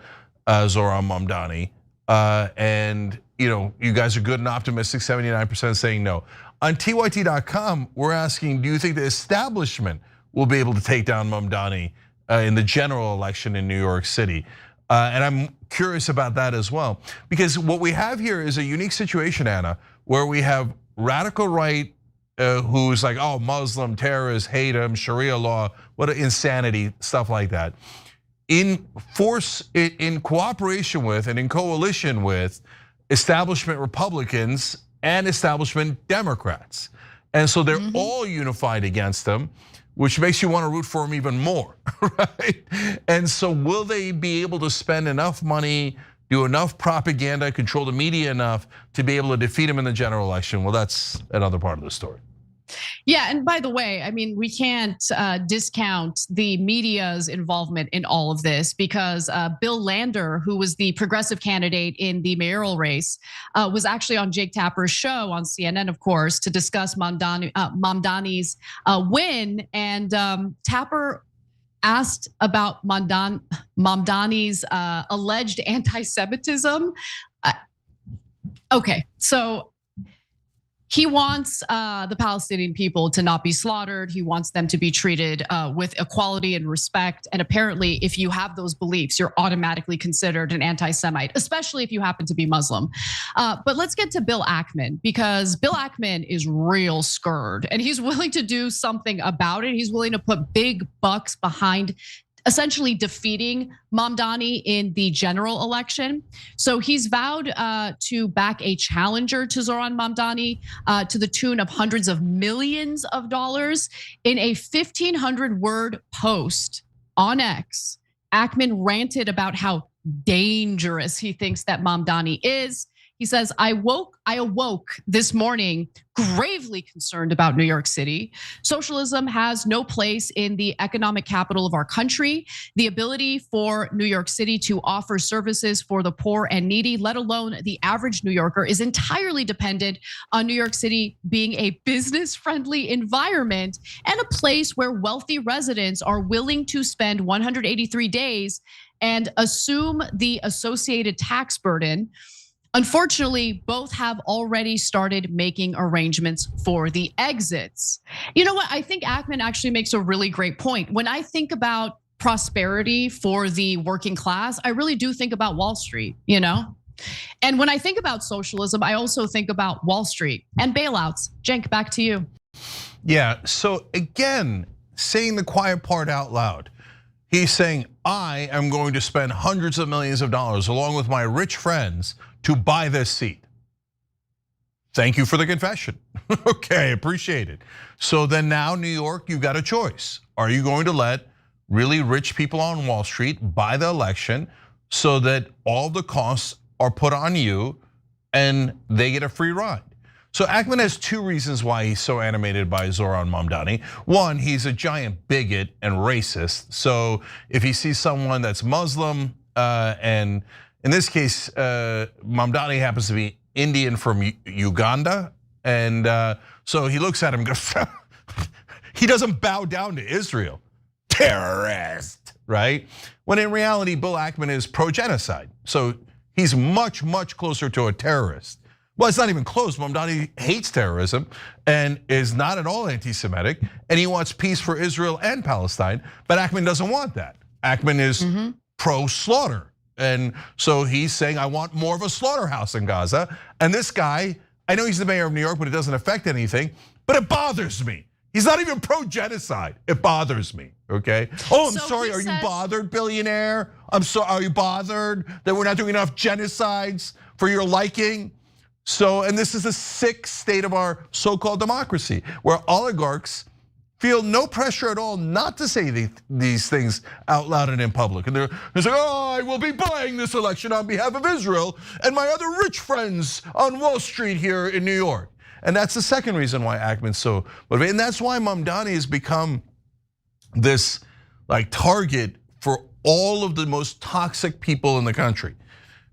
Zohran Mamdani. And you guys are good and optimistic, 79% saying no. On TYT.com, we're asking, do you think the establishment will be able to take down Mamdani in the general election in New York City? And I'm curious about that as well. Because what we have here is a unique situation, Anna, where we have radical right who's like, oh, Muslim, terrorists, hate him, Sharia law, what insanity, stuff like that. In cooperation with and in coalition with establishment Republicans and establishment Democrats. And so they're all unified against them, which makes you want to root for him even more, right? And so will they be able to spend enough money, do enough propaganda, control the media enough to be able to defeat him in the general election? Well, that's another part of the story. Yeah, and by the way, I mean, we can't discount the media's involvement in all of this because Bill Lander, who was the progressive candidate in the mayoral race, was actually on Jake Tapper's show on CNN, of course, to discuss Mamdani's win. And Tapper asked about Mamdani's alleged anti-Semitism. Okay, so he wants the Palestinian people to not be slaughtered. He wants them to be treated with equality and respect. And apparently, if you have those beliefs, you're automatically considered an anti-Semite, especially if you happen to be Muslim. But let's get to Bill Ackman, because Bill Ackman is real scared and he's willing to do something about it. He's willing to put big bucks behind essentially defeating Mamdani in the general election. So he's vowed to back a challenger to Zohran Mamdani to the tune of hundreds of millions of dollars. In a 1,500-word post on X, Ackman ranted about how dangerous he thinks that Mamdani is. He says, I awoke this morning gravely concerned about New York City. Socialism has no place in the economic capital of our country. The ability for New York City to offer services for the poor and needy, let alone the average New Yorker, is entirely dependent on New York City being a business-friendly environment and a place where wealthy residents are willing to spend 183 days and assume the associated tax burden. Unfortunately, both have already started making arrangements for the exits. You know what? I think Ackman actually makes a really great point. When I think about prosperity for the working class, I really do think about Wall Street, you know? And when I think about socialism, I also think about Wall Street and bailouts. Cenk, back to you. Yeah, so again, saying the quiet part out loud. He's saying, I am going to spend hundreds of millions of dollars along with my rich friends to buy this seat. Thank you for the confession. Okay, appreciate it. So then now, New York, you've got a choice. Are you going to let really rich people on Wall Street buy the election so that all the costs are put on you and they get a free ride? So Ackman has two reasons why he's so animated by Zohran Mamdani. One, he's a giant bigot and racist. So if he sees someone that's Muslim, and in this case, Mamdani happens to be Indian from Uganda. And so he looks at him and goes, he doesn't bow down to Israel. Terrorist, right? When in reality, Bill Ackman is pro-genocide. So he's much, much closer to a terrorist. Well, it's not even close. Mamdani hates terrorism and is not at all anti-Semitic, and he wants peace for Israel and Palestine, but Ackman doesn't want that. Ackman is pro-slaughter, and so he's saying, I want more of a slaughterhouse in Gaza. And this guy, I know he's the mayor of New York, but it doesn't affect anything, but it bothers me. He's not even pro-genocide. It bothers me, okay? Oh, I'm sorry, are you bothered, billionaire? I'm sorry, are you bothered that we're not doing enough genocides for your liking? So, and this is a sick state of our so-called democracy, where oligarchs feel no pressure at all not to say these things out loud and in public. And they're saying, oh, I will be buying this election on behalf of Israel and my other rich friends on Wall Street here in New York. And that's the second reason why Ackman's so motivated. And that's why Mamdani has become this like target for all of the most toxic people in the country.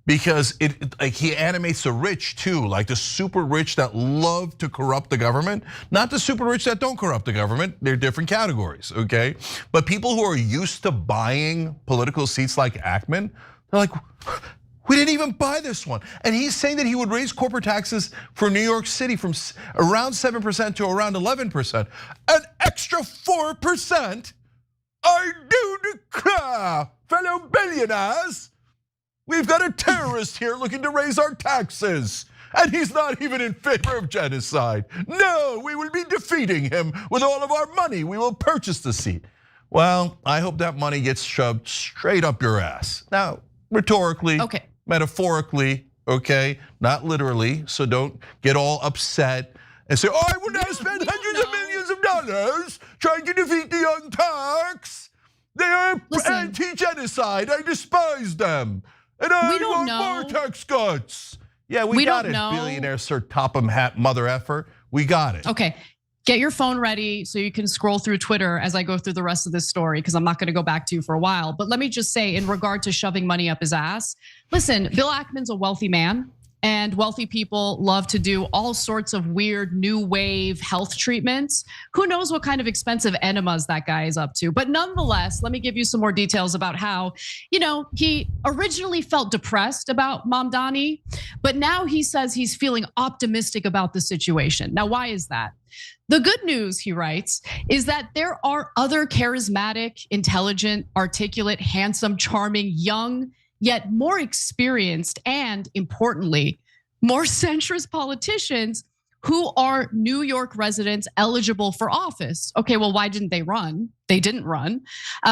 Because he animates the rich too, like the super rich that love to corrupt the government, not the super rich that don't corrupt the government. They're different categories, okay? But people who are used to buying political seats like Ackman, they're like, we didn't even buy this one. And he's saying that he would raise corporate taxes for New York City from around 7% to around 11%. An extra 4%, I do declare, fellow billionaires, we've got a terrorist here looking to raise our taxes. And he's not even in favor of genocide. No, we will be defeating him with all of our money. We will purchase the seat. Well, I hope that money gets shoved straight up your ass. Now, rhetorically, metaphorically, okay, not literally. So don't get all upset and say, oh, I will now spend hundreds of millions of dollars trying to defeat the Young Turks. They are anti-genocide, I despise them. And I want more tax cuts. Yeah, we got it, billionaire Sir Topham Hat mother effer. We got it. Okay, get your phone ready so you can scroll through Twitter as I go through the rest of this story, because I'm not gonna go back to you for a while. But let me just say, in regard to shoving money up his ass, listen, Bill Ackman's a wealthy man. And wealthy people love to do all sorts of weird new wave health treatments. Who knows what kind of expensive enemas that guy is up to. But nonetheless, let me give you some more details about how, he originally felt depressed about Mamdani, but now he says he's feeling optimistic about the situation. Now, why is that? The good news, he writes, is that there are other charismatic, intelligent, articulate, handsome, charming, young, yet more experienced and, importantly, more centrist politicians who are New York residents eligible for office? Okay, well, why didn't they run? They didn't run.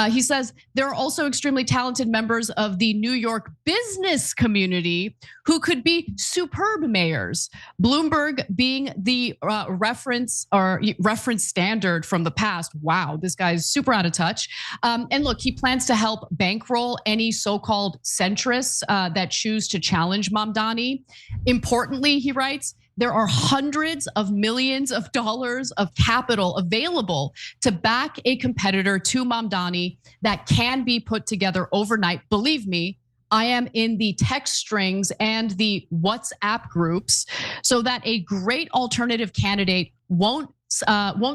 He says there are also extremely talented members of the New York business community who could be superb mayors. Bloomberg being the reference standard from the past. Wow, this guy's super out of touch. And look, he plans to help bankroll any so-called centrists that choose to challenge Mamdani. Importantly, he writes, there are hundreds of millions of dollars of capital available to back a competitor to Mamdani that can be put together overnight. Believe me, I am in the text strings and the WhatsApp groups so that a great alternative candidate won't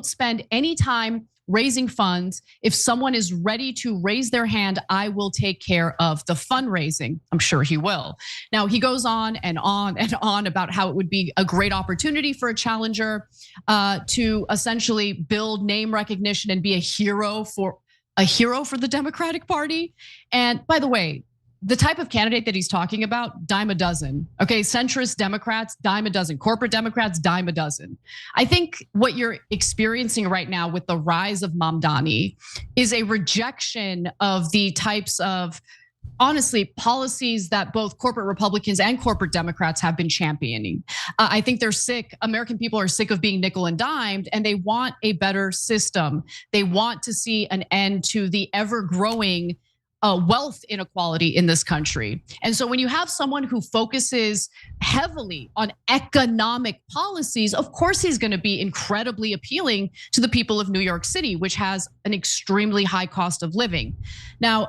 spend any time raising funds. If someone is ready to raise their hand, I will take care of the fundraising. I'm sure he will. Now, he goes on and on and on about how it would be a great opportunity for a challenger to essentially build name recognition and be a hero for the Democratic Party. And by the way, the type of candidate that he's talking about, dime a dozen. Okay, centrist Democrats, dime a dozen. Corporate Democrats, dime a dozen. I think what you're experiencing right now with the rise of Mamdani is a rejection of the types of, honestly, policies that both corporate Republicans and corporate Democrats have been championing. I think they're sick. American people are sick of being nickel and dimed, and they want a better system. They want to see an end to the ever-growing wealth inequality in this country. And so when you have someone who focuses heavily on economic policies, of course he's going to be incredibly appealing to the people of New York City, which has an extremely high cost of living. Now,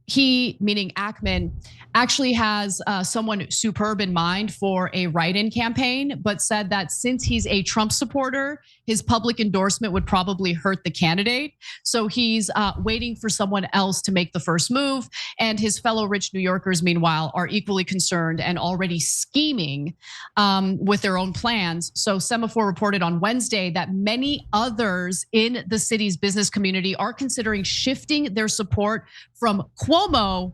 he, meaning Ackman, actually has someone superb in mind for a write-in campaign, but said that since he's a Trump supporter, his public endorsement would probably hurt the candidate. So he's waiting for someone else to make the first move. And his fellow rich New Yorkers, meanwhile, are equally concerned and already scheming with their own plans. So Semaphore reported on Wednesday that many others in the city's business community are considering shifting their support from Cuomo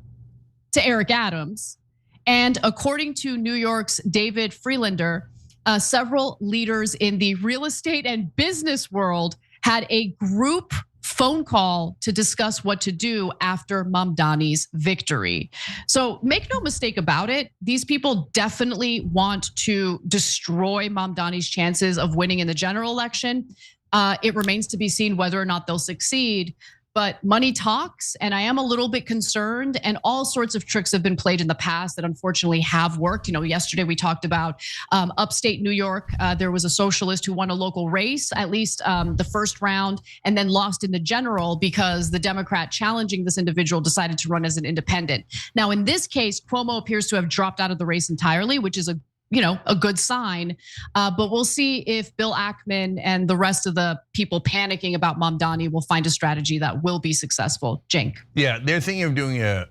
to Eric Adams. And according to New York's David Freelander, several leaders in the real estate and business world had a group phone call to discuss what to do after Mamdani's victory. So make no mistake about it, these people definitely want to destroy Mamdani's chances of winning in the general election. It remains to be seen whether or not they'll succeed. But money talks, and I am a little bit concerned, and all sorts of tricks have been played in the past that unfortunately have worked. You know, yesterday we talked about upstate New York. There was a socialist who won a local race, at least the first round, and then lost in the general because the Democrat challenging this individual decided to run as an independent. Now, in this case, Cuomo appears to have dropped out of the race entirely, which is a good sign, but we'll see if Bill Ackman and the rest of the people panicking about Mamdani will find a strategy that will be successful. Cenk. Yeah, they're thinking of doing a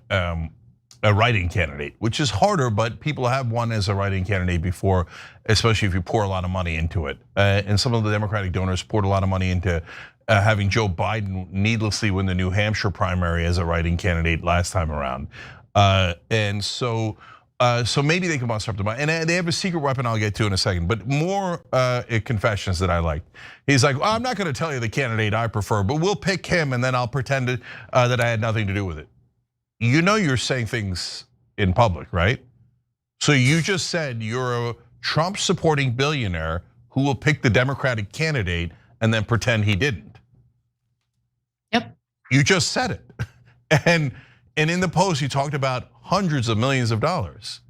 write-in candidate, which is harder, but people have won as a write-in candidate before, especially if you pour a lot of money into it. And some of the Democratic donors poured a lot of money into having Joe Biden needlessly win the New Hampshire primary as a write-in candidate last time around. And so maybe they can muster up the money. And they have a secret weapon I'll get to in a second, but more confessions that I liked. He's like, well, I'm not gonna tell you the candidate I prefer, but we'll pick him and then I'll pretend that I had nothing to do with it. You know you're saying things in public, right? So you just said you're a Trump supporting billionaire who will pick the Democratic candidate and then pretend he didn't. Yep. You just said it. And in the post, you talked about hundreds of millions of dollars.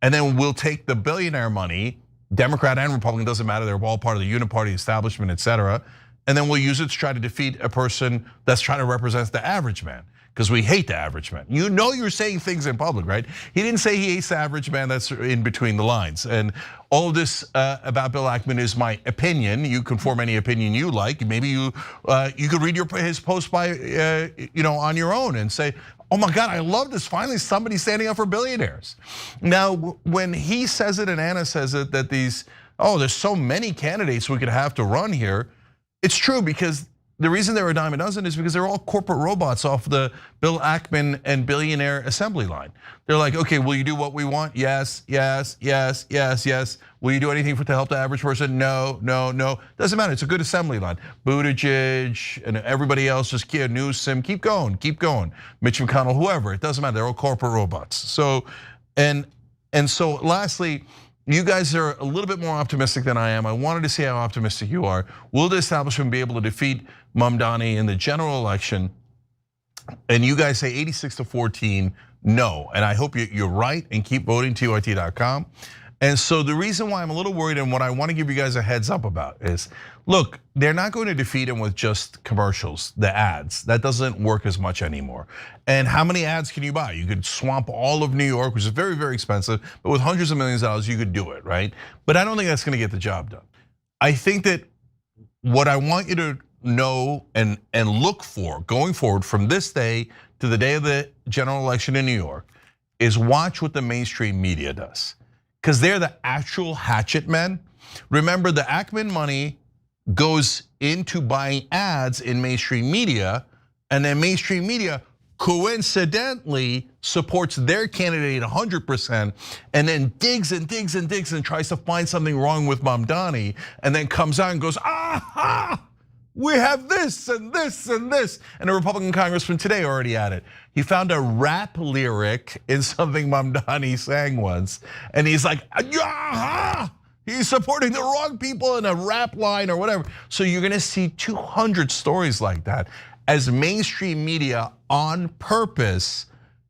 And then we'll take the billionaire money, Democrat and Republican, doesn't matter, they're all part of the uniparty establishment, et cetera. And then we'll use it to try to defeat a person that's trying to represent the average man, because we hate the average man. You know you're saying things in public, right? He didn't say he hates the average man, that's in between the lines. And all of this about Bill Ackman is my opinion. You can form any opinion you like. Maybe you could read his post by on your own and say, oh my God, I love this. Finally, somebody standing up for billionaires. Now, when he says it and Anna says it, that there's so many candidates we could have to run here. It's true, because the reason they were a dime a dozen is because they're all corporate robots off the Bill Ackman and billionaire assembly line. They're like, okay, will you do what we want? Yes, yes, yes, yes, yes. Will you do anything to help the average person? No, no, no. Doesn't matter, it's a good assembly line. Buttigieg and everybody else, just Newsom, keep going, keep going. Mitch McConnell, whoever, it doesn't matter, they're all corporate robots. So, and so lastly, you guys are a little bit more optimistic than I am. I wanted to see how optimistic you are. Will the establishment be able to defeat Mamdani in the general election? And you guys say 86-14, no. And I hope you're right and keep voting, TYT.com. And so the reason why I'm a little worried and what I want to give you guys a heads up about is, look, they're not going to defeat him with just commercials, the ads. That doesn't work as much anymore. And how many ads can you buy? You could swamp all of New York, which is very, very expensive, but with hundreds of millions of dollars, you could do it, right? But I don't think that's going to get the job done. I think that what I want you to know and look for going forward from this day to the day of the general election in New York is watch what the mainstream media does. Because they're the actual hatchet men. Remember, the Ackman money goes into buying ads in mainstream media, and then mainstream media coincidentally supports their candidate 100%, and then digs and digs and digs and tries to find something wrong with Mamdani, and then comes out and goes, aha! We have this and this and this. And a Republican congressman today already at it. He found a rap lyric in something Mamdani sang once. And he's like, yaha! He's supporting the wrong people in a rap line or whatever. So you're gonna see 200 stories like that as mainstream media on purpose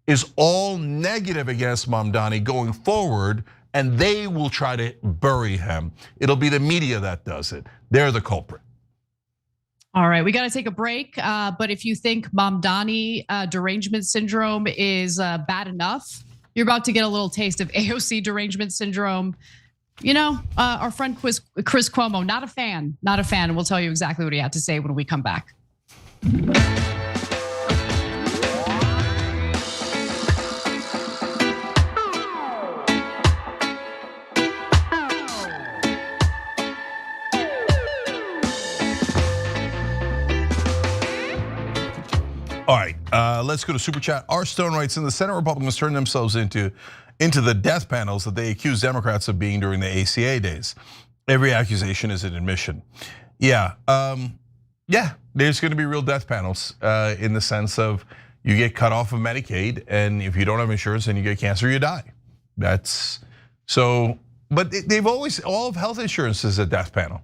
is all negative against Mamdani going forward, and they will try to bury him. It'll be the media that does it. They're the culprit. All right, we got to take a break. But if you think Mamdani derangement syndrome is bad enough, you're about to get a little taste of AOC derangement syndrome. You know, our friend Chris Cuomo, not a fan. And we'll tell you exactly what he had to say when we come back. All right, let's go to Super Chat. R. Stone writes, in the Senate, Republicans turned themselves into the death panels that they accused Democrats of being during the ACA days. Every accusation is an admission. Yeah, there's gonna be real death panels in the sense of you get cut off of Medicaid, and if you don't have insurance and you get cancer, you die. That's so, but they've always, all of health insurance is a death panel.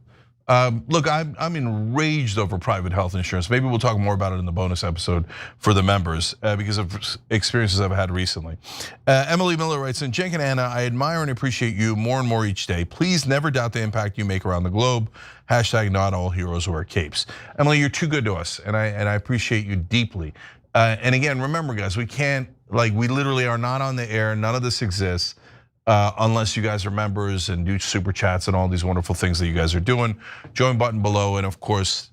Look, I'm enraged over private health insurance. Maybe we'll talk more about it in the bonus episode for the members because of experiences I've had recently. Emily Miller writes, in Cenk and Anna, I admire and appreciate you more and more each day. Please never doubt the impact you make around the globe. Hashtag not all heroes wear capes. Emily, you're too good to us, and I appreciate you deeply. And again, remember guys, we can't, we literally are not on the air, none of this exists. Unless you guys are members and do super chats and all these wonderful things that you guys are doing. Join button below, and of course,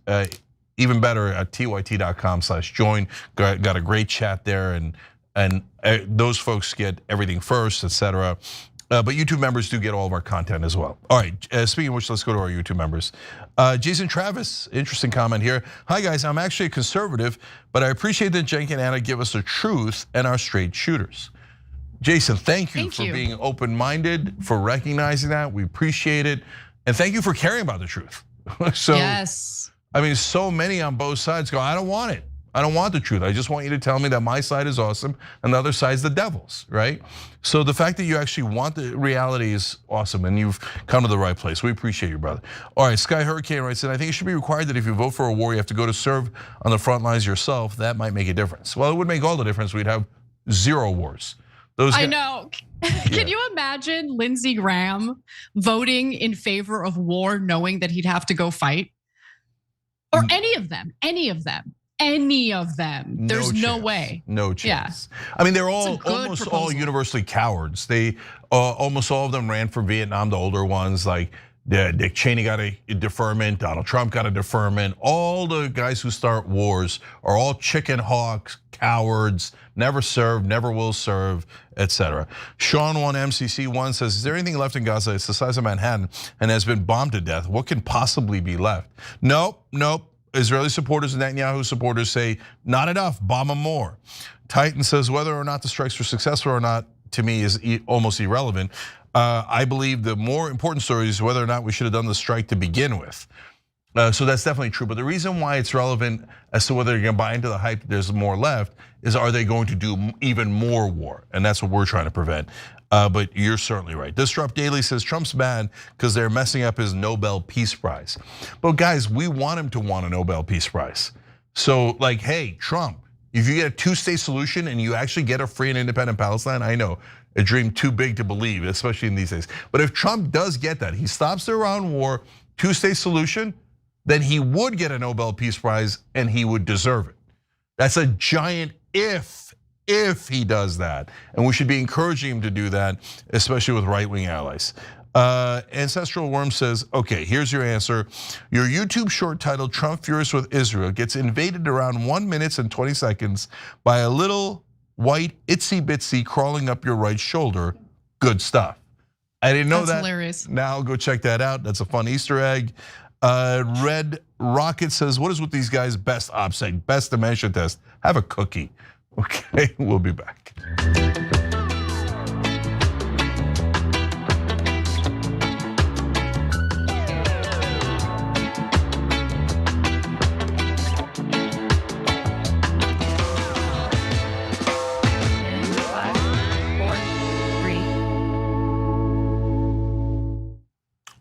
even better at tyt.com/join. Got a great chat there, and those folks get everything first, etc. But YouTube members do get all of our content as well. All right, speaking of which, let's go to our YouTube members. Jason Travis, interesting comment here. Hi guys, I'm actually a conservative, but I appreciate that Cenk and Anna give us the truth and our straight shooters. Jason, thank you for being open-minded, for recognizing that. We appreciate it. And thank you for caring about the truth. So, yes. I mean, so many on both sides go, I don't want it. I don't want the truth. I just want you to tell me that my side is awesome and the other side's the devil's, right? So the fact that you actually want the reality is awesome, and you've come to the right place. We appreciate you, brother. All right, Sky Hurricane writes, and I think it should be required that if you vote for a war, you have to go to serve on the front lines yourself. That might make a difference. Well, it would make all the difference. We'd have 0 wars. I know. Can you imagine Lindsey Graham voting in favor of war, knowing that he'd have to go fight? Or any of them? There's no way. No chance. Yeah. I mean, they're all almost all universally cowards. They almost all of them ran for Vietnam. The older ones, like Dick Cheney, got a deferment. Donald Trump got a deferment. All the guys who start wars are all chicken hawks, cowards, never served, never will serve, etc. Sean 1 MCC1 says, is there anything left in Gaza? It's the size of Manhattan and has been bombed to death. What can possibly be left? Nope. Israeli supporters and Netanyahu supporters say, not enough, bomb them more. Titan says, whether or not the strikes were successful or not, to me, is almost irrelevant. I believe the more important story is whether or not we should have done the strike to begin with. So that's definitely true. But the reason why it's relevant as to whether you're gonna buy into the hype that there's more left is, are they going to do even more war? And that's what we're trying to prevent. But you're certainly right. Disrupt Daily says Trump's mad because they're messing up his Nobel Peace Prize. But guys, we want him to want a Nobel Peace Prize. So like, hey, Trump, if you get a two-state solution and you actually get a free and independent Palestine, I know, a dream too big to believe, especially in these days. But if Trump does get that, he stops the Iran war, two-state solution, then he would get a Nobel Peace Prize and he would deserve it. That's a giant if he does that. And we should be encouraging him to do that, especially with right-wing allies. Ancestral Worm says, okay, here's your answer. Your YouTube short titled Trump Furious with Israel gets invaded around 1 minute and 20 seconds by a little white itsy bitsy crawling up your right shoulder. Good stuff. I didn't know that. That's hilarious. Now go check that out. That's a fun Easter egg. Red Rocket says, what is with these guys' best OPSEC, best dementia test? Have a cookie. Okay, we'll be back.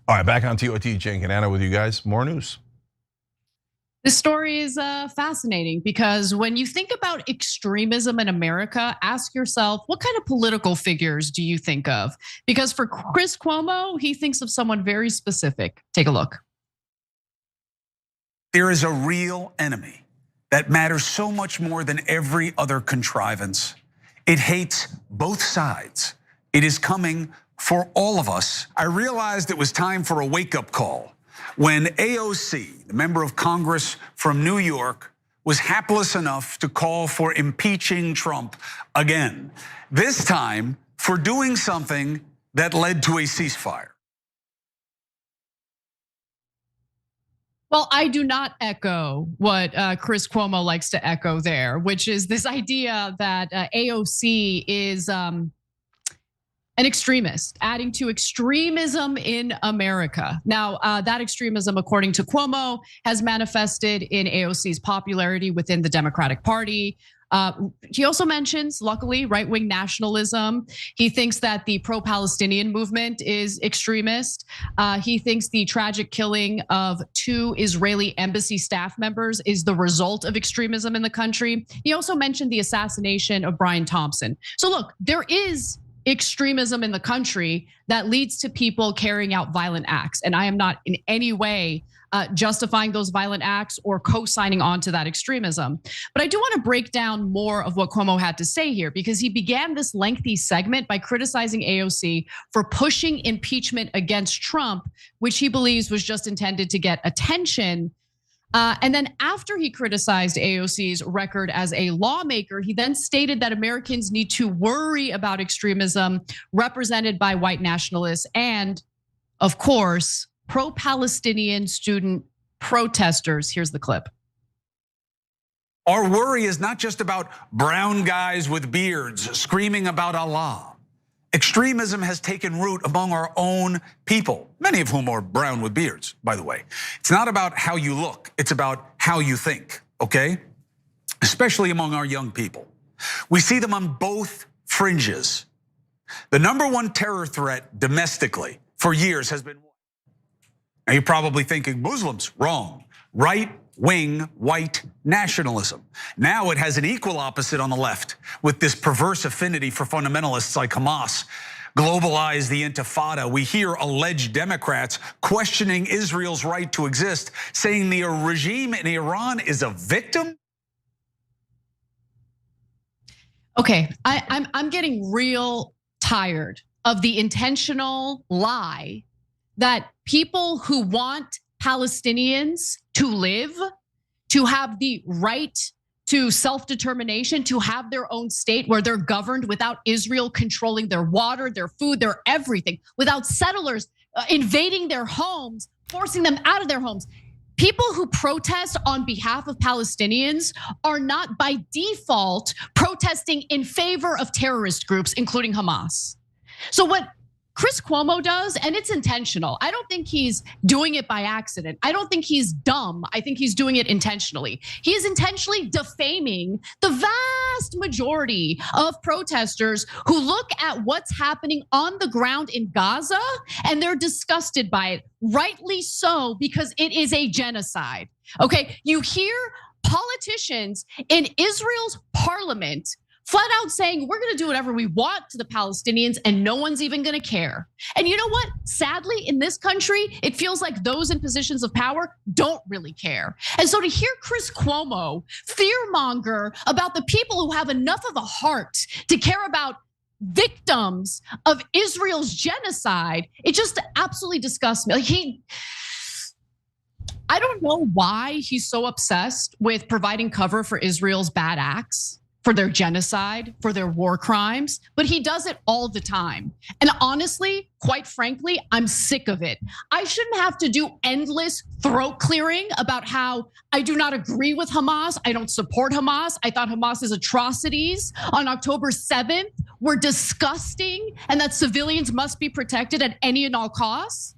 All right, back on TOT, Cenk and Anna with you guys. More news. This story is fascinating because when you think about extremism in America, ask yourself, what kind of political figures do you think of? Because for Chris Cuomo, he thinks of someone very specific. Take a look. There is a real enemy that matters so much more than every other contrivance. It hates both sides. It is coming for all of us. I realized it was time for a wake-up call when AOC, the member of Congress from New York, was hapless enough to call for impeaching Trump again, this time for doing something that led to a ceasefire. Well, I do not echo what Chris Cuomo likes to echo there, which is this idea that AOC is an extremist, adding to extremism in America. Now, that extremism, according to Cuomo, has manifested in AOC's popularity within the Democratic Party. He also mentions, luckily, right-wing nationalism. He thinks that the pro-Palestinian movement is extremist. He thinks the tragic killing of 2 Israeli embassy staff members is the result of extremism in the country. He also mentioned the assassination of Brian Thompson. So look, there is extremism in the country that leads to people carrying out violent acts. And I am not in any way justifying those violent acts or co-signing on to that extremism. But I do want to break down more of what Cuomo had to say here, because he began this lengthy segment by criticizing AOC for pushing impeachment against Trump, which he believes was just intended to get attention. And then after he criticized AOC's record as a lawmaker, he then stated that Americans need to worry about extremism represented by white nationalists and, of course, pro-Palestinian student protesters. Here's the clip. Our worry is not just about brown guys with beards screaming about Allah. Extremism has taken root among our own people, many of whom are brown with beards, by the way. It's not about how you look, it's about how you think, okay? Especially among our young people. We see them on both fringes. The #1 terror threat domestically for years has been what? Now you're probably thinking Muslims, wrong. Right-wing white nationalism. Now it has an equal opposite on the left with this perverse affinity for fundamentalists like Hamas. Globalize the intifada. We hear alleged Democrats questioning Israel's right to exist, saying the regime in Iran is a victim. Okay, I'm getting real tired of the intentional lie that people who want Palestinians to live, to have the right to self-determination, to have their own state where they're governed without Israel controlling their water, their food, their everything, without settlers invading their homes, forcing them out of their homes. people who protest on behalf of Palestinians are not by default protesting in favor of terrorist groups, including Hamas. So what Chris Cuomo does, and it's intentional. I don't think he's doing it by accident. I don't think he's dumb. I think he's doing it intentionally. He is intentionally defaming the vast majority of protesters who look at what's happening on the ground in Gaza and they're disgusted by it. Rightly so, because it is a genocide. Okay, you hear politicians in Israel's parliament flat out saying, we're gonna do whatever we want to the Palestinians and no one's even gonna care. And you know what? Sadly, in this country, it feels like those in positions of power don't really care. And so to hear Chris Cuomo fearmonger about the people who have enough of a heart to care about victims of Israel's genocide, it just absolutely disgusts me. Like I don't know why he's so obsessed with providing cover for Israel's bad acts, for their genocide, for their war crimes, but he does it all the time. And honestly, quite frankly, I'm sick of it. I shouldn't have to do endless throat clearing about how I do not agree with Hamas. I don't support Hamas. I thought Hamas's atrocities on October 7th were disgusting and that civilians must be protected at any and all costs.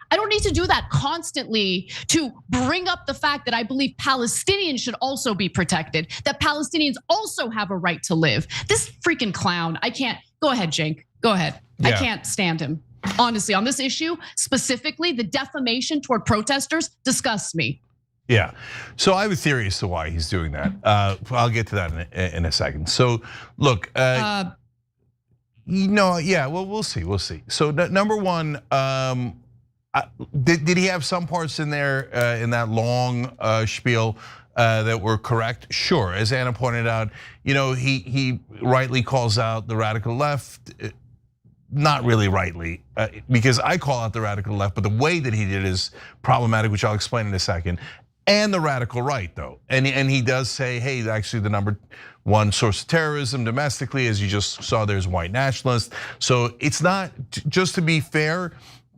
I don't need to do that constantly to bring up the fact that I believe Palestinians should also be protected, that Palestinians also have a right to live. This freaking clown, I can't, go ahead, Cenk, go ahead. Yeah. I can't stand him. Honestly, on this issue, specifically the defamation toward protesters disgusts me. Yeah, so I have a theory as to why he's doing that. I'll get to that in a second. So look, yeah, well, we'll see. So number one, did he have some parts in there in that long spiel that were correct? Sure, as Anna pointed out, he rightly calls out the radical left. Not really rightly, because I call out the radical left, but the way that he did is problematic, which I'll explain in a second. And the radical right, though, and he does say, hey, actually the number one source of terrorism domestically, as you just saw, there's white nationalists. So it's not, just to be fair,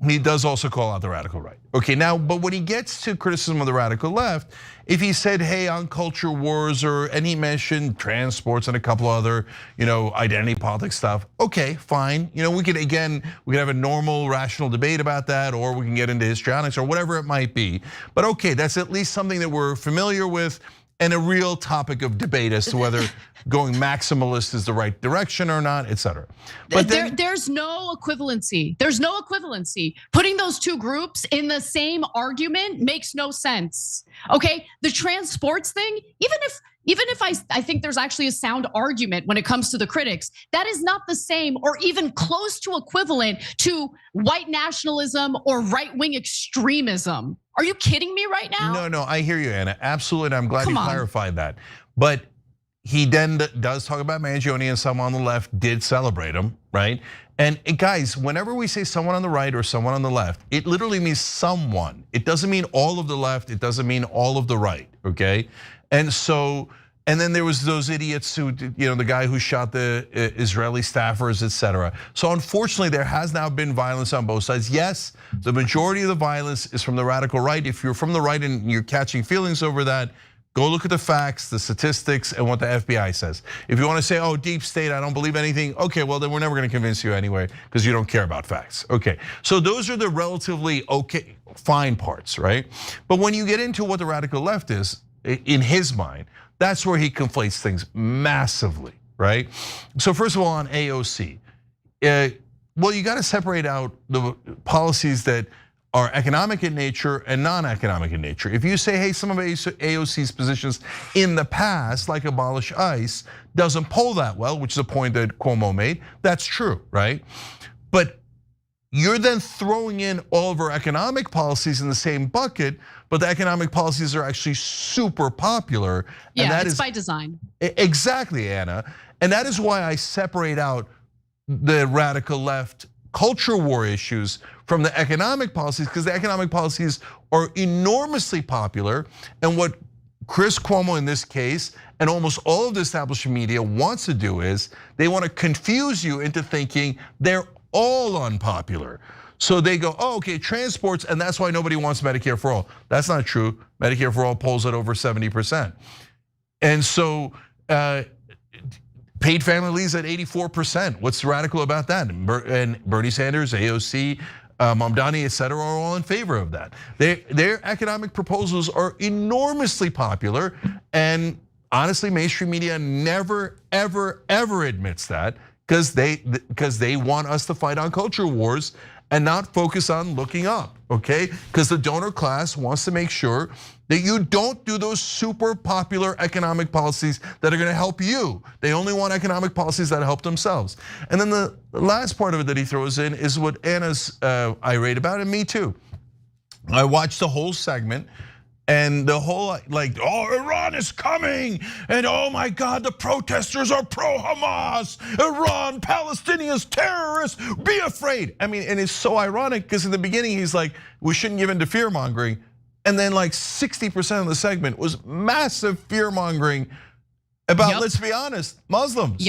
he does also call out the radical right. Okay, now, but when he gets to criticism of the radical left, if he said, hey, on culture wars, and he mentioned transports and a couple other, identity politics stuff, okay, fine. We could have a normal, rational debate about that, or we can get into histrionics or whatever it might be. But okay, that's at least something that we're familiar with and a real topic of debate as to whether going maximalist is the right direction or not, et cetera. But there's no equivalency. There's no equivalency. Putting those two groups in the same argument makes no sense. Okay, the transports thing, even if I think there's actually a sound argument when it comes to the critics, that is not the same or even close to equivalent to white nationalism or right-wing extremism. Are you kidding me right now? No, I hear you, Anna. Absolutely, and I'm glad you clarified that. But he then does talk about Mangione, and someone on the left did celebrate him, right? And guys, whenever we say someone on the right or someone on the left, it literally means someone. It doesn't mean all of the left, it doesn't mean all of the right, okay? And then there was those idiots who, the guy who shot the Israeli staffers, et cetera. So unfortunately, there has now been violence on both sides. Yes, the majority of the violence is from the radical right. If you're from the right and you're catching feelings over that, go look at the facts, the statistics, and what the FBI says. If you want to say, oh, deep state, I don't believe anything, okay, well then we're never gonna convince you anyway, because you don't care about facts. Okay, so those are the relatively okay, fine parts, right? But when you get into what the radical left is, in his mind, that's where he conflates things massively, right? So first of all, on AOC, well, you got to separate out the policies that are economic in nature and non-economic in nature. If you say, hey, some of AOC's positions in the past, like abolish ICE, doesn't poll that well, which is a point that Cuomo made, that's true, right? But you're then throwing in all of her economic policies in the same bucket, but the economic policies are actually super popular. Yeah, and that it's is by design. Exactly, Anna. And that is why I separate out the radical left culture war issues from the economic policies, because the economic policies are enormously popular. And what Chris Cuomo in this case, and almost all of the establishment media wants to do is, they want to confuse you into thinking they're all unpopular. So they go, oh, okay, transports, and that's why nobody wants Medicare for all. That's not true. Medicare for all polls at over 70%. And so paid family leaves at 84%. What's radical about that? And Bernie Sanders, AOC, Mamdani, et cetera, are all in favor of that. Their economic proposals are enormously popular, and honestly, mainstream media never, ever, ever admits that because they want us to fight on culture wars and not focus on looking up, okay? Because the donor class wants to make sure that you don't do those super popular economic policies that are gonna help you. They only want economic policies that help themselves. And then the last part of it that he throws in is what Anna's irate about, and me too. I watched the whole segment, and the whole like, oh, Iran is coming, and oh my God, the protesters are pro-Hamas. Iran, Palestinians, terrorists, be afraid. I mean, and it's so ironic because in the beginning he's like, we shouldn't give in to fear mongering. And then like 60% of the segment was massive fear mongering about, let's be honest, Muslims.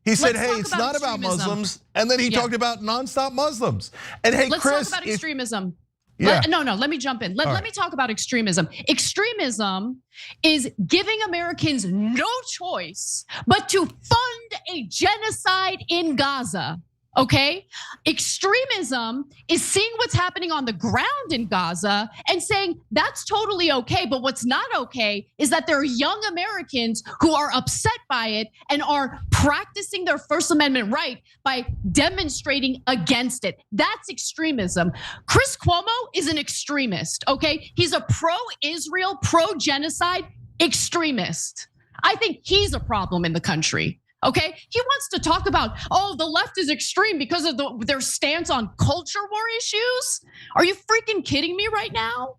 He said, hey, it's not about Muslims. And then he talked about nonstop Muslims. And hey, let's Chris, talk about extremism. No, let me jump in. Let me talk about extremism. Extremism is giving Americans no choice but to fund a genocide in Gaza. Okay? Extremism is seeing what's happening on the ground in Gaza and saying that's totally okay, but what's not okay is that there are young Americans who are upset by it and are practicing their First Amendment right by demonstrating against it. That's extremism. Chris Cuomo is an extremist, okay? He's a pro-Israel, pro-genocide extremist. I think he's a problem in the country. Okay, he wants to talk about, oh, the left is extreme because of their stance on culture war issues. Are you freaking kidding me right now?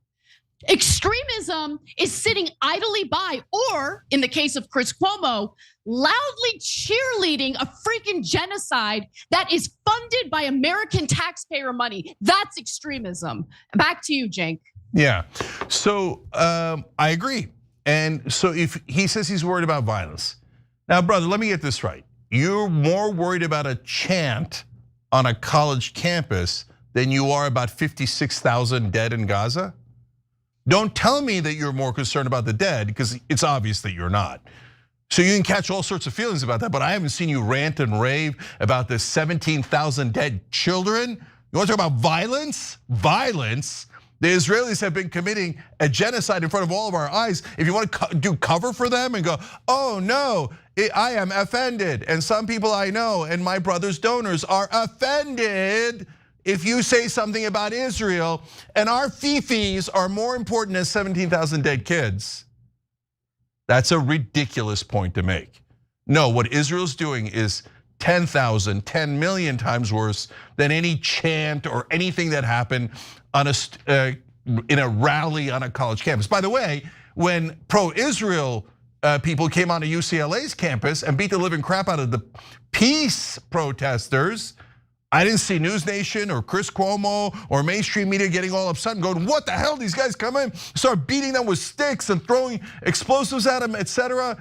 Extremism is sitting idly by, or in the case of Chris Cuomo, loudly cheerleading a freaking genocide that is funded by American taxpayer money. That's extremism. Back to you, Cenk. Yeah, so I agree. And so if he says he's worried about violence, now, brother, let me get this right. You're more worried about a chant on a college campus than you are about 56,000 dead in Gaza? Don't tell me that you're more concerned about the dead, because it's obvious that you're not. So you can catch all sorts of feelings about that, but I haven't seen you rant and rave about the 17,000 dead children. You want to talk about violence? Violence? The Israelis have been committing a genocide in front of all of our eyes. If you want to do cover for them and go, oh no, I am offended. And some people I know and my brother's donors are offended if you say something about Israel and our fifis are more important than 17,000 dead kids. That's a ridiculous point to make. No, what Israel's doing is 10,000, 10 million times worse than any chant or anything that happened on in a rally on a college campus. By the way, when pro-Israel people came onto UCLA's campus and beat the living crap out of the peace protesters, I didn't see News Nation or Chris Cuomo or mainstream media getting all upset and going, what the hell, these guys come in, start beating them with sticks and throwing explosives at them, etc.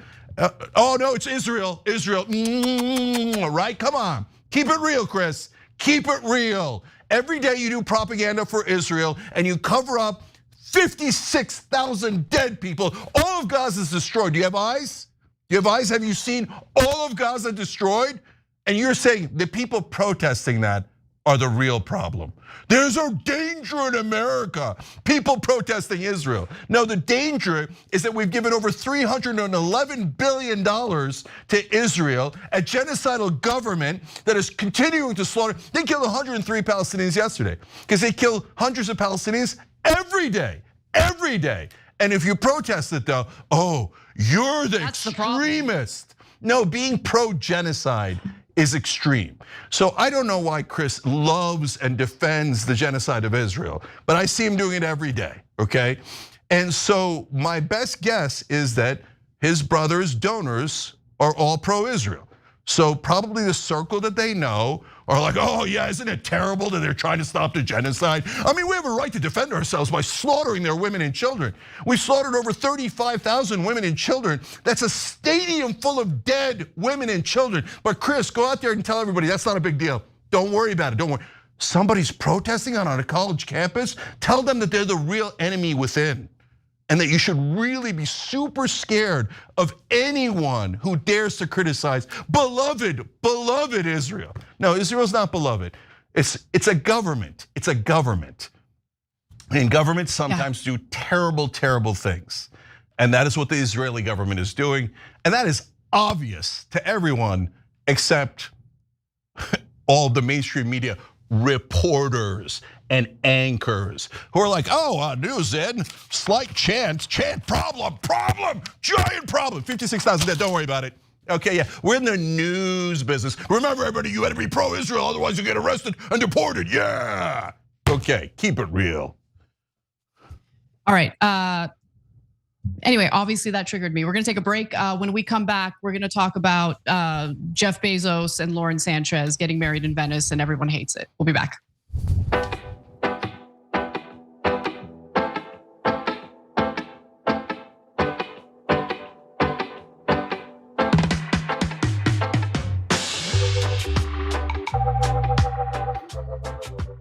Oh no, it's Israel, right? Come on, keep it real, Chris, keep it real. Every day you do propaganda for Israel and you cover up 56,000 dead people. All of Gaza is destroyed. Do you have eyes? Do you have eyes? Have you seen all of Gaza destroyed? And you're saying the people protesting that are the real problem. There's a danger in America, people protesting Israel. No, the danger is that we've given over $311 billion to Israel, a genocidal government that is continuing to slaughter. They killed 103 Palestinians yesterday because they kill hundreds of Palestinians every day. And if you protest it though, oh, you're the extremist. No, being pro-genocide is extreme. So I don't know why Chris loves and defends the genocide of Israel, but I see him doing it every day, okay? And so my best guess is that his brother's donors are all pro-Israel. So probably the circle that they know are like, oh yeah, isn't it terrible that they're trying to stop the genocide? I mean, we have a right to defend ourselves by slaughtering their women and children. We slaughtered over 35,000 women and children. That's a stadium full of dead women and children. But Chris, go out there and tell everybody that's not a big deal. Don't worry about it, don't worry. somebody's protesting on a college campus, tell them that they're the real enemy within. And that you should really be super scared of anyone who dares to criticize beloved Israel. No, Israel's not beloved. It's a government. It's a government. And governments sometimes do terrible, terrible things. And that is what the Israeli government is doing. And that is obvious to everyone except all the mainstream media reporters and anchors who are like, oh, news in, slight chant, problem, giant problem, 56,000 dead, don't worry about it. Okay, yeah, we're in the news business. Remember, everybody, you had to be pro-Israel, otherwise you get arrested and deported, yeah. Okay, keep it real. All right, anyway, obviously that triggered me. We're gonna take a break. When we come back, we're gonna talk about Jeff Bezos and Lauren Sanchez getting married in Venice and everyone hates it. We'll be back.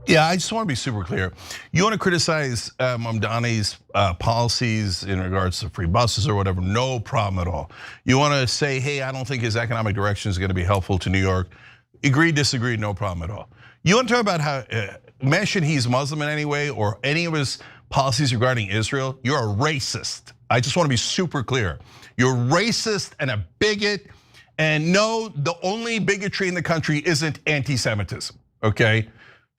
Yeah, I just want to be super clear. You want to criticize Mamdani's policies in regards to free buses or whatever, no problem at all. You want to say, hey, I don't think his economic direction is going to be helpful to New York. Agree, disagree, no problem at all. You want to talk about how, mention he's Muslim in any way or any of his policies regarding Israel, you're a racist. I just want to be super clear. You're racist and a bigot. And no, the only bigotry in the country isn't anti-Semitism, okay?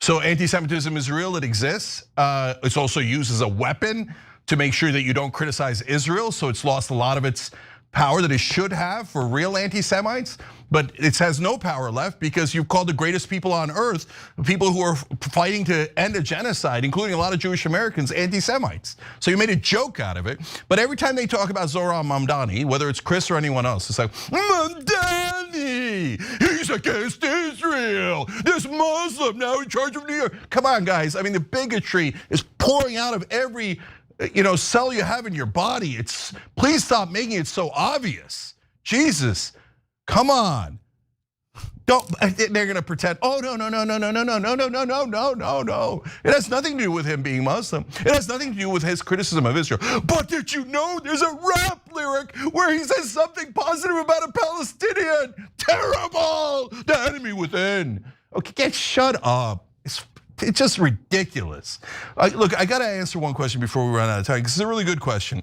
So anti-Semitism is real, it exists. It's also used as a weapon to make sure that you don't criticize Israel. So it's lost a lot of its power that it should have for real anti-Semites, but it has no power left because you've called the greatest people on earth, people who are fighting to end a genocide, including a lot of Jewish Americans, anti-Semites. So you made a joke out of it. But every time they talk about Zohran Mamdani, whether it's Chris or anyone else, it's like, Mamdani, he's against Israel. This Muslim now in charge of New York. Come on, guys. I mean, the bigotry is pouring out of every cell you have in your body. Please stop making it so obvious. Jesus, come on. They're gonna pretend, oh, no. It has nothing to do with him being Muslim. It has nothing to do with his criticism of Israel. But did you know there's a rap lyric where he says something positive about a Palestinian? Terrible, the enemy within. Okay, shut up. It's just ridiculous. Look, I gotta answer one question before we run out of time, because it's a really good question.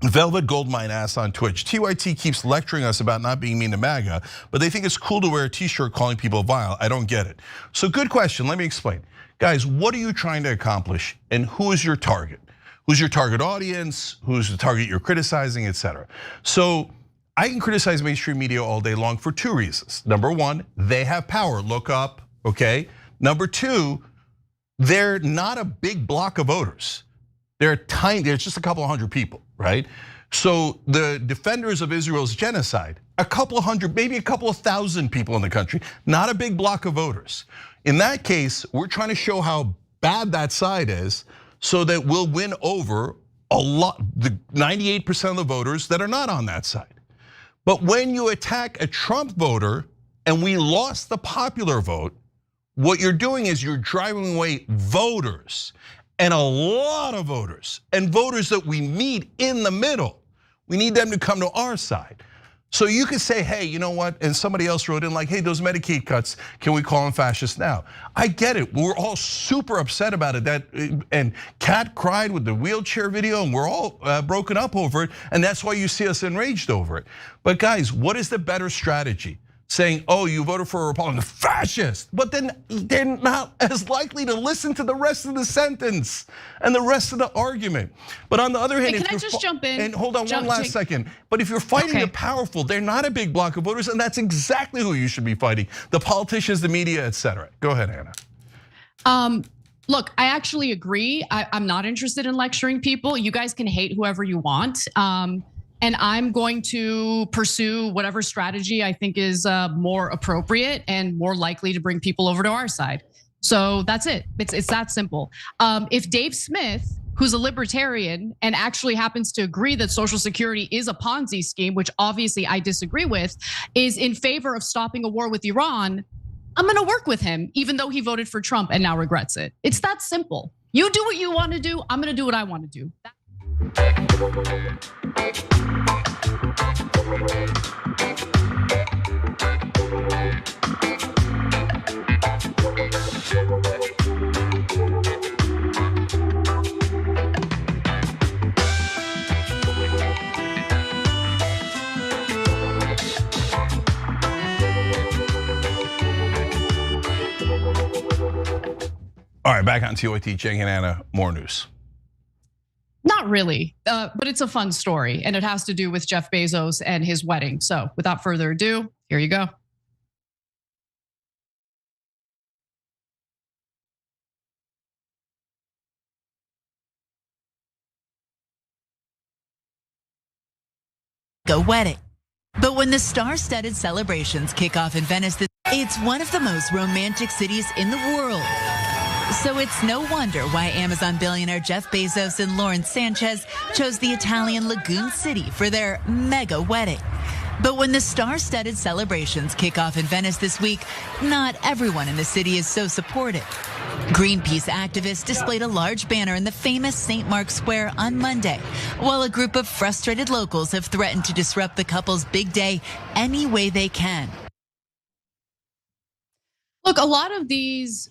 Velvet Goldmine asked on Twitch, TYT keeps lecturing us about not being mean to MAGA, but they think it's cool to wear a t-shirt calling people vile. I don't get it. So good question, let me explain. Guys, what are you trying to accomplish and who is your target? Who's your target audience? Who's the target you're criticizing, etc. So I can criticize mainstream media all day long for two reasons. Number one, they have power, look up, okay? Number two, they're not a big block of voters. They're tiny, there's just a couple of hundred people, right? So the defenders of Israel's genocide, a couple of hundred, maybe a couple of thousand people in the country, not a big block of voters. In that case, we're trying to show how bad that side is so that we'll win over a lot, the 98% of the voters that are not on that side. But when you attack a Trump voter and we lost the popular vote, what you're doing is you're driving away voters, and a lot of voters, and voters that we meet in the middle. We need them to come to our side. So you could say, hey, you know what? And somebody else wrote in like, hey, those Medicaid cuts, can we call them fascist now? I get it, we're all super upset about it. And Kat cried with the wheelchair video and we're all broken up over it. And that's why you see us enraged over it. But guys, what is the better strategy? Saying, oh, you voted for a Republican, fascist, but then they're not as likely to listen to the rest of the sentence and the rest of the argument. But on the other hand, can I just jump in? And hold on one last second. But if you're fighting the powerful, they're not a big block of voters, and that's exactly who you should be fighting. The politicians, the media, etc. Go ahead, Anna. Look, I actually agree. I'm not interested in lecturing people. You guys can hate whoever you want. And I'm going to pursue whatever strategy I think is more appropriate and more likely to bring people over to our side. So that's it. It's that simple. If Dave Smith, who's a libertarian and actually happens to agree that Social Security is a Ponzi scheme, which obviously I disagree with, is in favor of stopping a war with Iran, I'm gonna work with him, even though he voted for Trump and now regrets it. It's that simple. You do what you want to do, I'm gonna do what I want to do. All right, back on TYT, Cenk and Anna, more news. Not really, but it's a fun story, and it has to do with Jeff Bezos and his wedding. So without further ado, here you go. Go wedding. But when the star-studded celebrations kick off in Venice, it's one of the most romantic cities in the world. So it's no wonder why Amazon billionaire Jeff Bezos and Lauren Sanchez chose the Italian lagoon city for their mega wedding. But when the star-studded celebrations kick off in Venice this week, not everyone in the city is so supportive. Greenpeace activists displayed a large banner in the famous St. Mark's Square on Monday, while a group of frustrated locals have threatened to disrupt the couple's big day any way they can. Look, a lot of these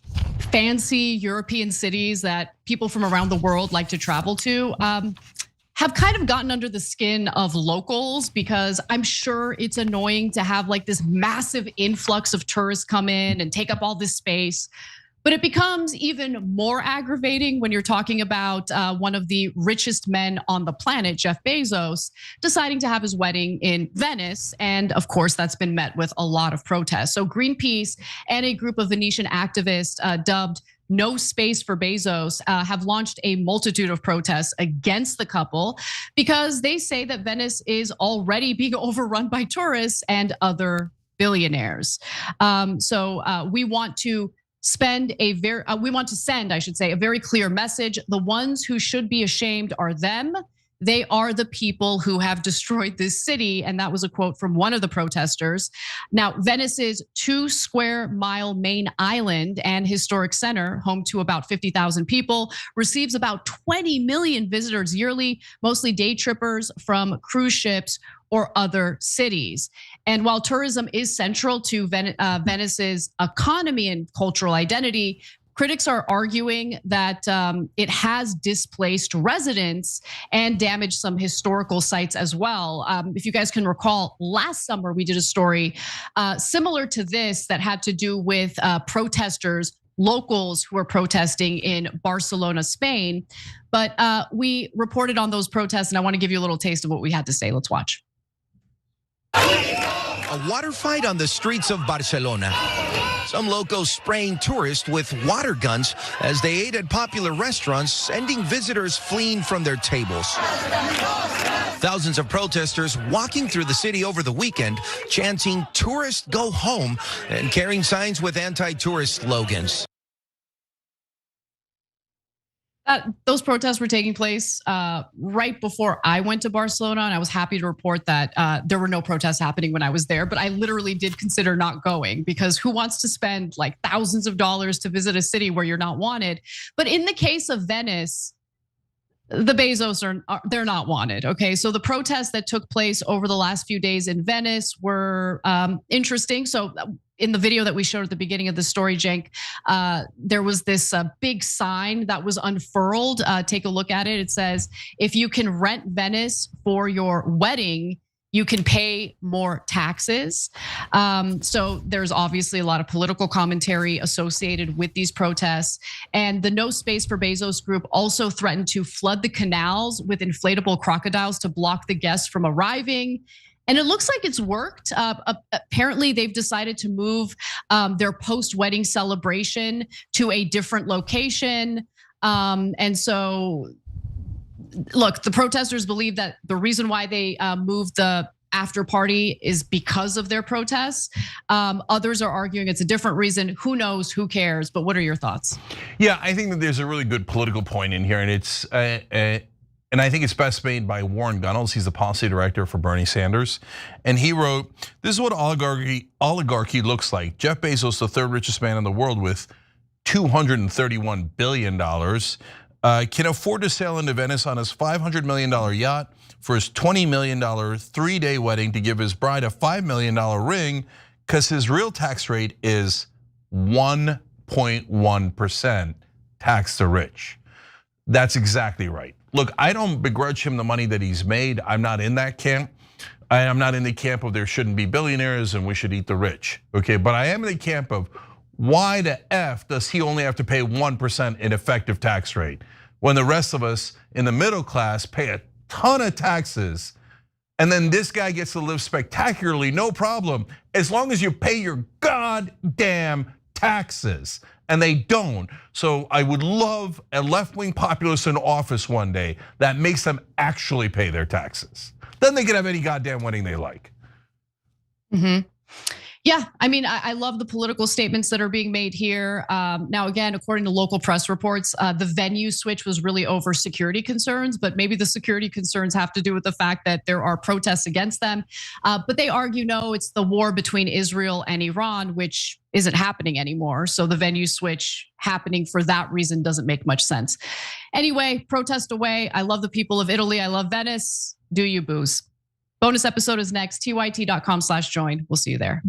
fancy European cities that people from around the world like to travel to have kind of gotten under the skin of locals, because I'm sure it's annoying to have like this massive influx of tourists come in and take up all this space. But it becomes even more aggravating when you're talking about one of the richest men on the planet, Jeff Bezos, deciding to have his wedding in Venice. And of course, that's been met with a lot of protests. So Greenpeace and a group of Venetian activists dubbed No Space for Bezos have launched a multitude of protests against the couple, because they say that Venice is already being overrun by tourists and other billionaires. So we want to send, I should say, a very clear message. The ones who should be ashamed are them. They are the people who have destroyed this city. And that was a quote from one of the protesters. Now, Venice's 2 square mile main island and historic center, home to about 50,000 people, receives about 20 million visitors yearly, mostly day trippers from cruise ships or other cities. And while tourism is central to Venice's economy and cultural identity, critics are arguing that it has displaced residents and damaged some historical sites as well. If you guys can recall, last summer we did a story similar to this that had to do with protesters, locals who were protesting in Barcelona, Spain. But we reported on those protests, and I want to give you a little taste of what we had to say. Let's watch. A water fight on the streets of Barcelona. Some locals spraying tourists with water guns as they ate at popular restaurants, sending visitors fleeing from their tables. Thousands of protesters walking through the city over the weekend, chanting "Tourists go home" and carrying signs with anti-tourist slogans. Those protests were taking place right before I went to Barcelona, and I was happy to report that there were no protests happening when I was there, but I literally did consider not going, because who wants to spend like thousands of dollars to visit a city where you're not wanted? But in the case of Venice, the Bezos they're not wanted, okay? So the protests that took place over the last few days in Venice were interesting. So in the video that we showed at the beginning of the story, Cenk, there was this big sign that was unfurled. Take a look at it. It says, if you can rent Venice for your wedding, you can pay more taxes. So there's obviously a lot of political commentary associated with these protests. And the No Space for Bezos group also threatened to flood the canals with inflatable crocodiles to block the guests from arriving. And it looks like it's worked. Apparently, they've decided to move their post-wedding celebration to a different location. And so, look, the protesters believe that the reason why they moved the after party is because of their protests. Others are arguing it's a different reason. Who knows? Who cares? But what are your thoughts? Yeah, I think that there's a really good political point in here, and it's and I think it's best made by Warren Gunnels. He's the policy director for Bernie Sanders. And he wrote, This is what oligarchy looks like. Jeff Bezos, the third richest man in the world with $231 billion, can afford to sail into Venice on his $500 million yacht for his $20 million 3-day wedding to give his bride a $5 million ring because his real tax rate is 1.1% tax to rich. That's exactly right. Look, I don't begrudge him the money that he's made. I'm not in that camp. I'm not in the camp of there shouldn't be billionaires and we should eat the rich, okay? But I am in the camp of why the F does he only have to pay 1% in effective tax rate when the rest of us in the middle class pay a ton of taxes, and then this guy gets to live spectacularly, no problem, as long as you pay your goddamn taxes, and they don't. So I would love a left-wing populist in office one day that makes them actually pay their taxes. Then they can have any goddamn wedding they like. Yeah, I mean, I love the political statements that are being made here. Now, again, according to local press reports, the venue switch was really over security concerns, but maybe the security concerns have to do with the fact that there are protests against them. But they argue, no, it's the war between Israel and Iran, which isn't happening anymore. So the venue switch happening for that reason doesn't make much sense. Anyway, protest away. I love the people of Italy. I love Venice. Do you booze? Bonus episode is next, tyt.com/join. We'll see you there.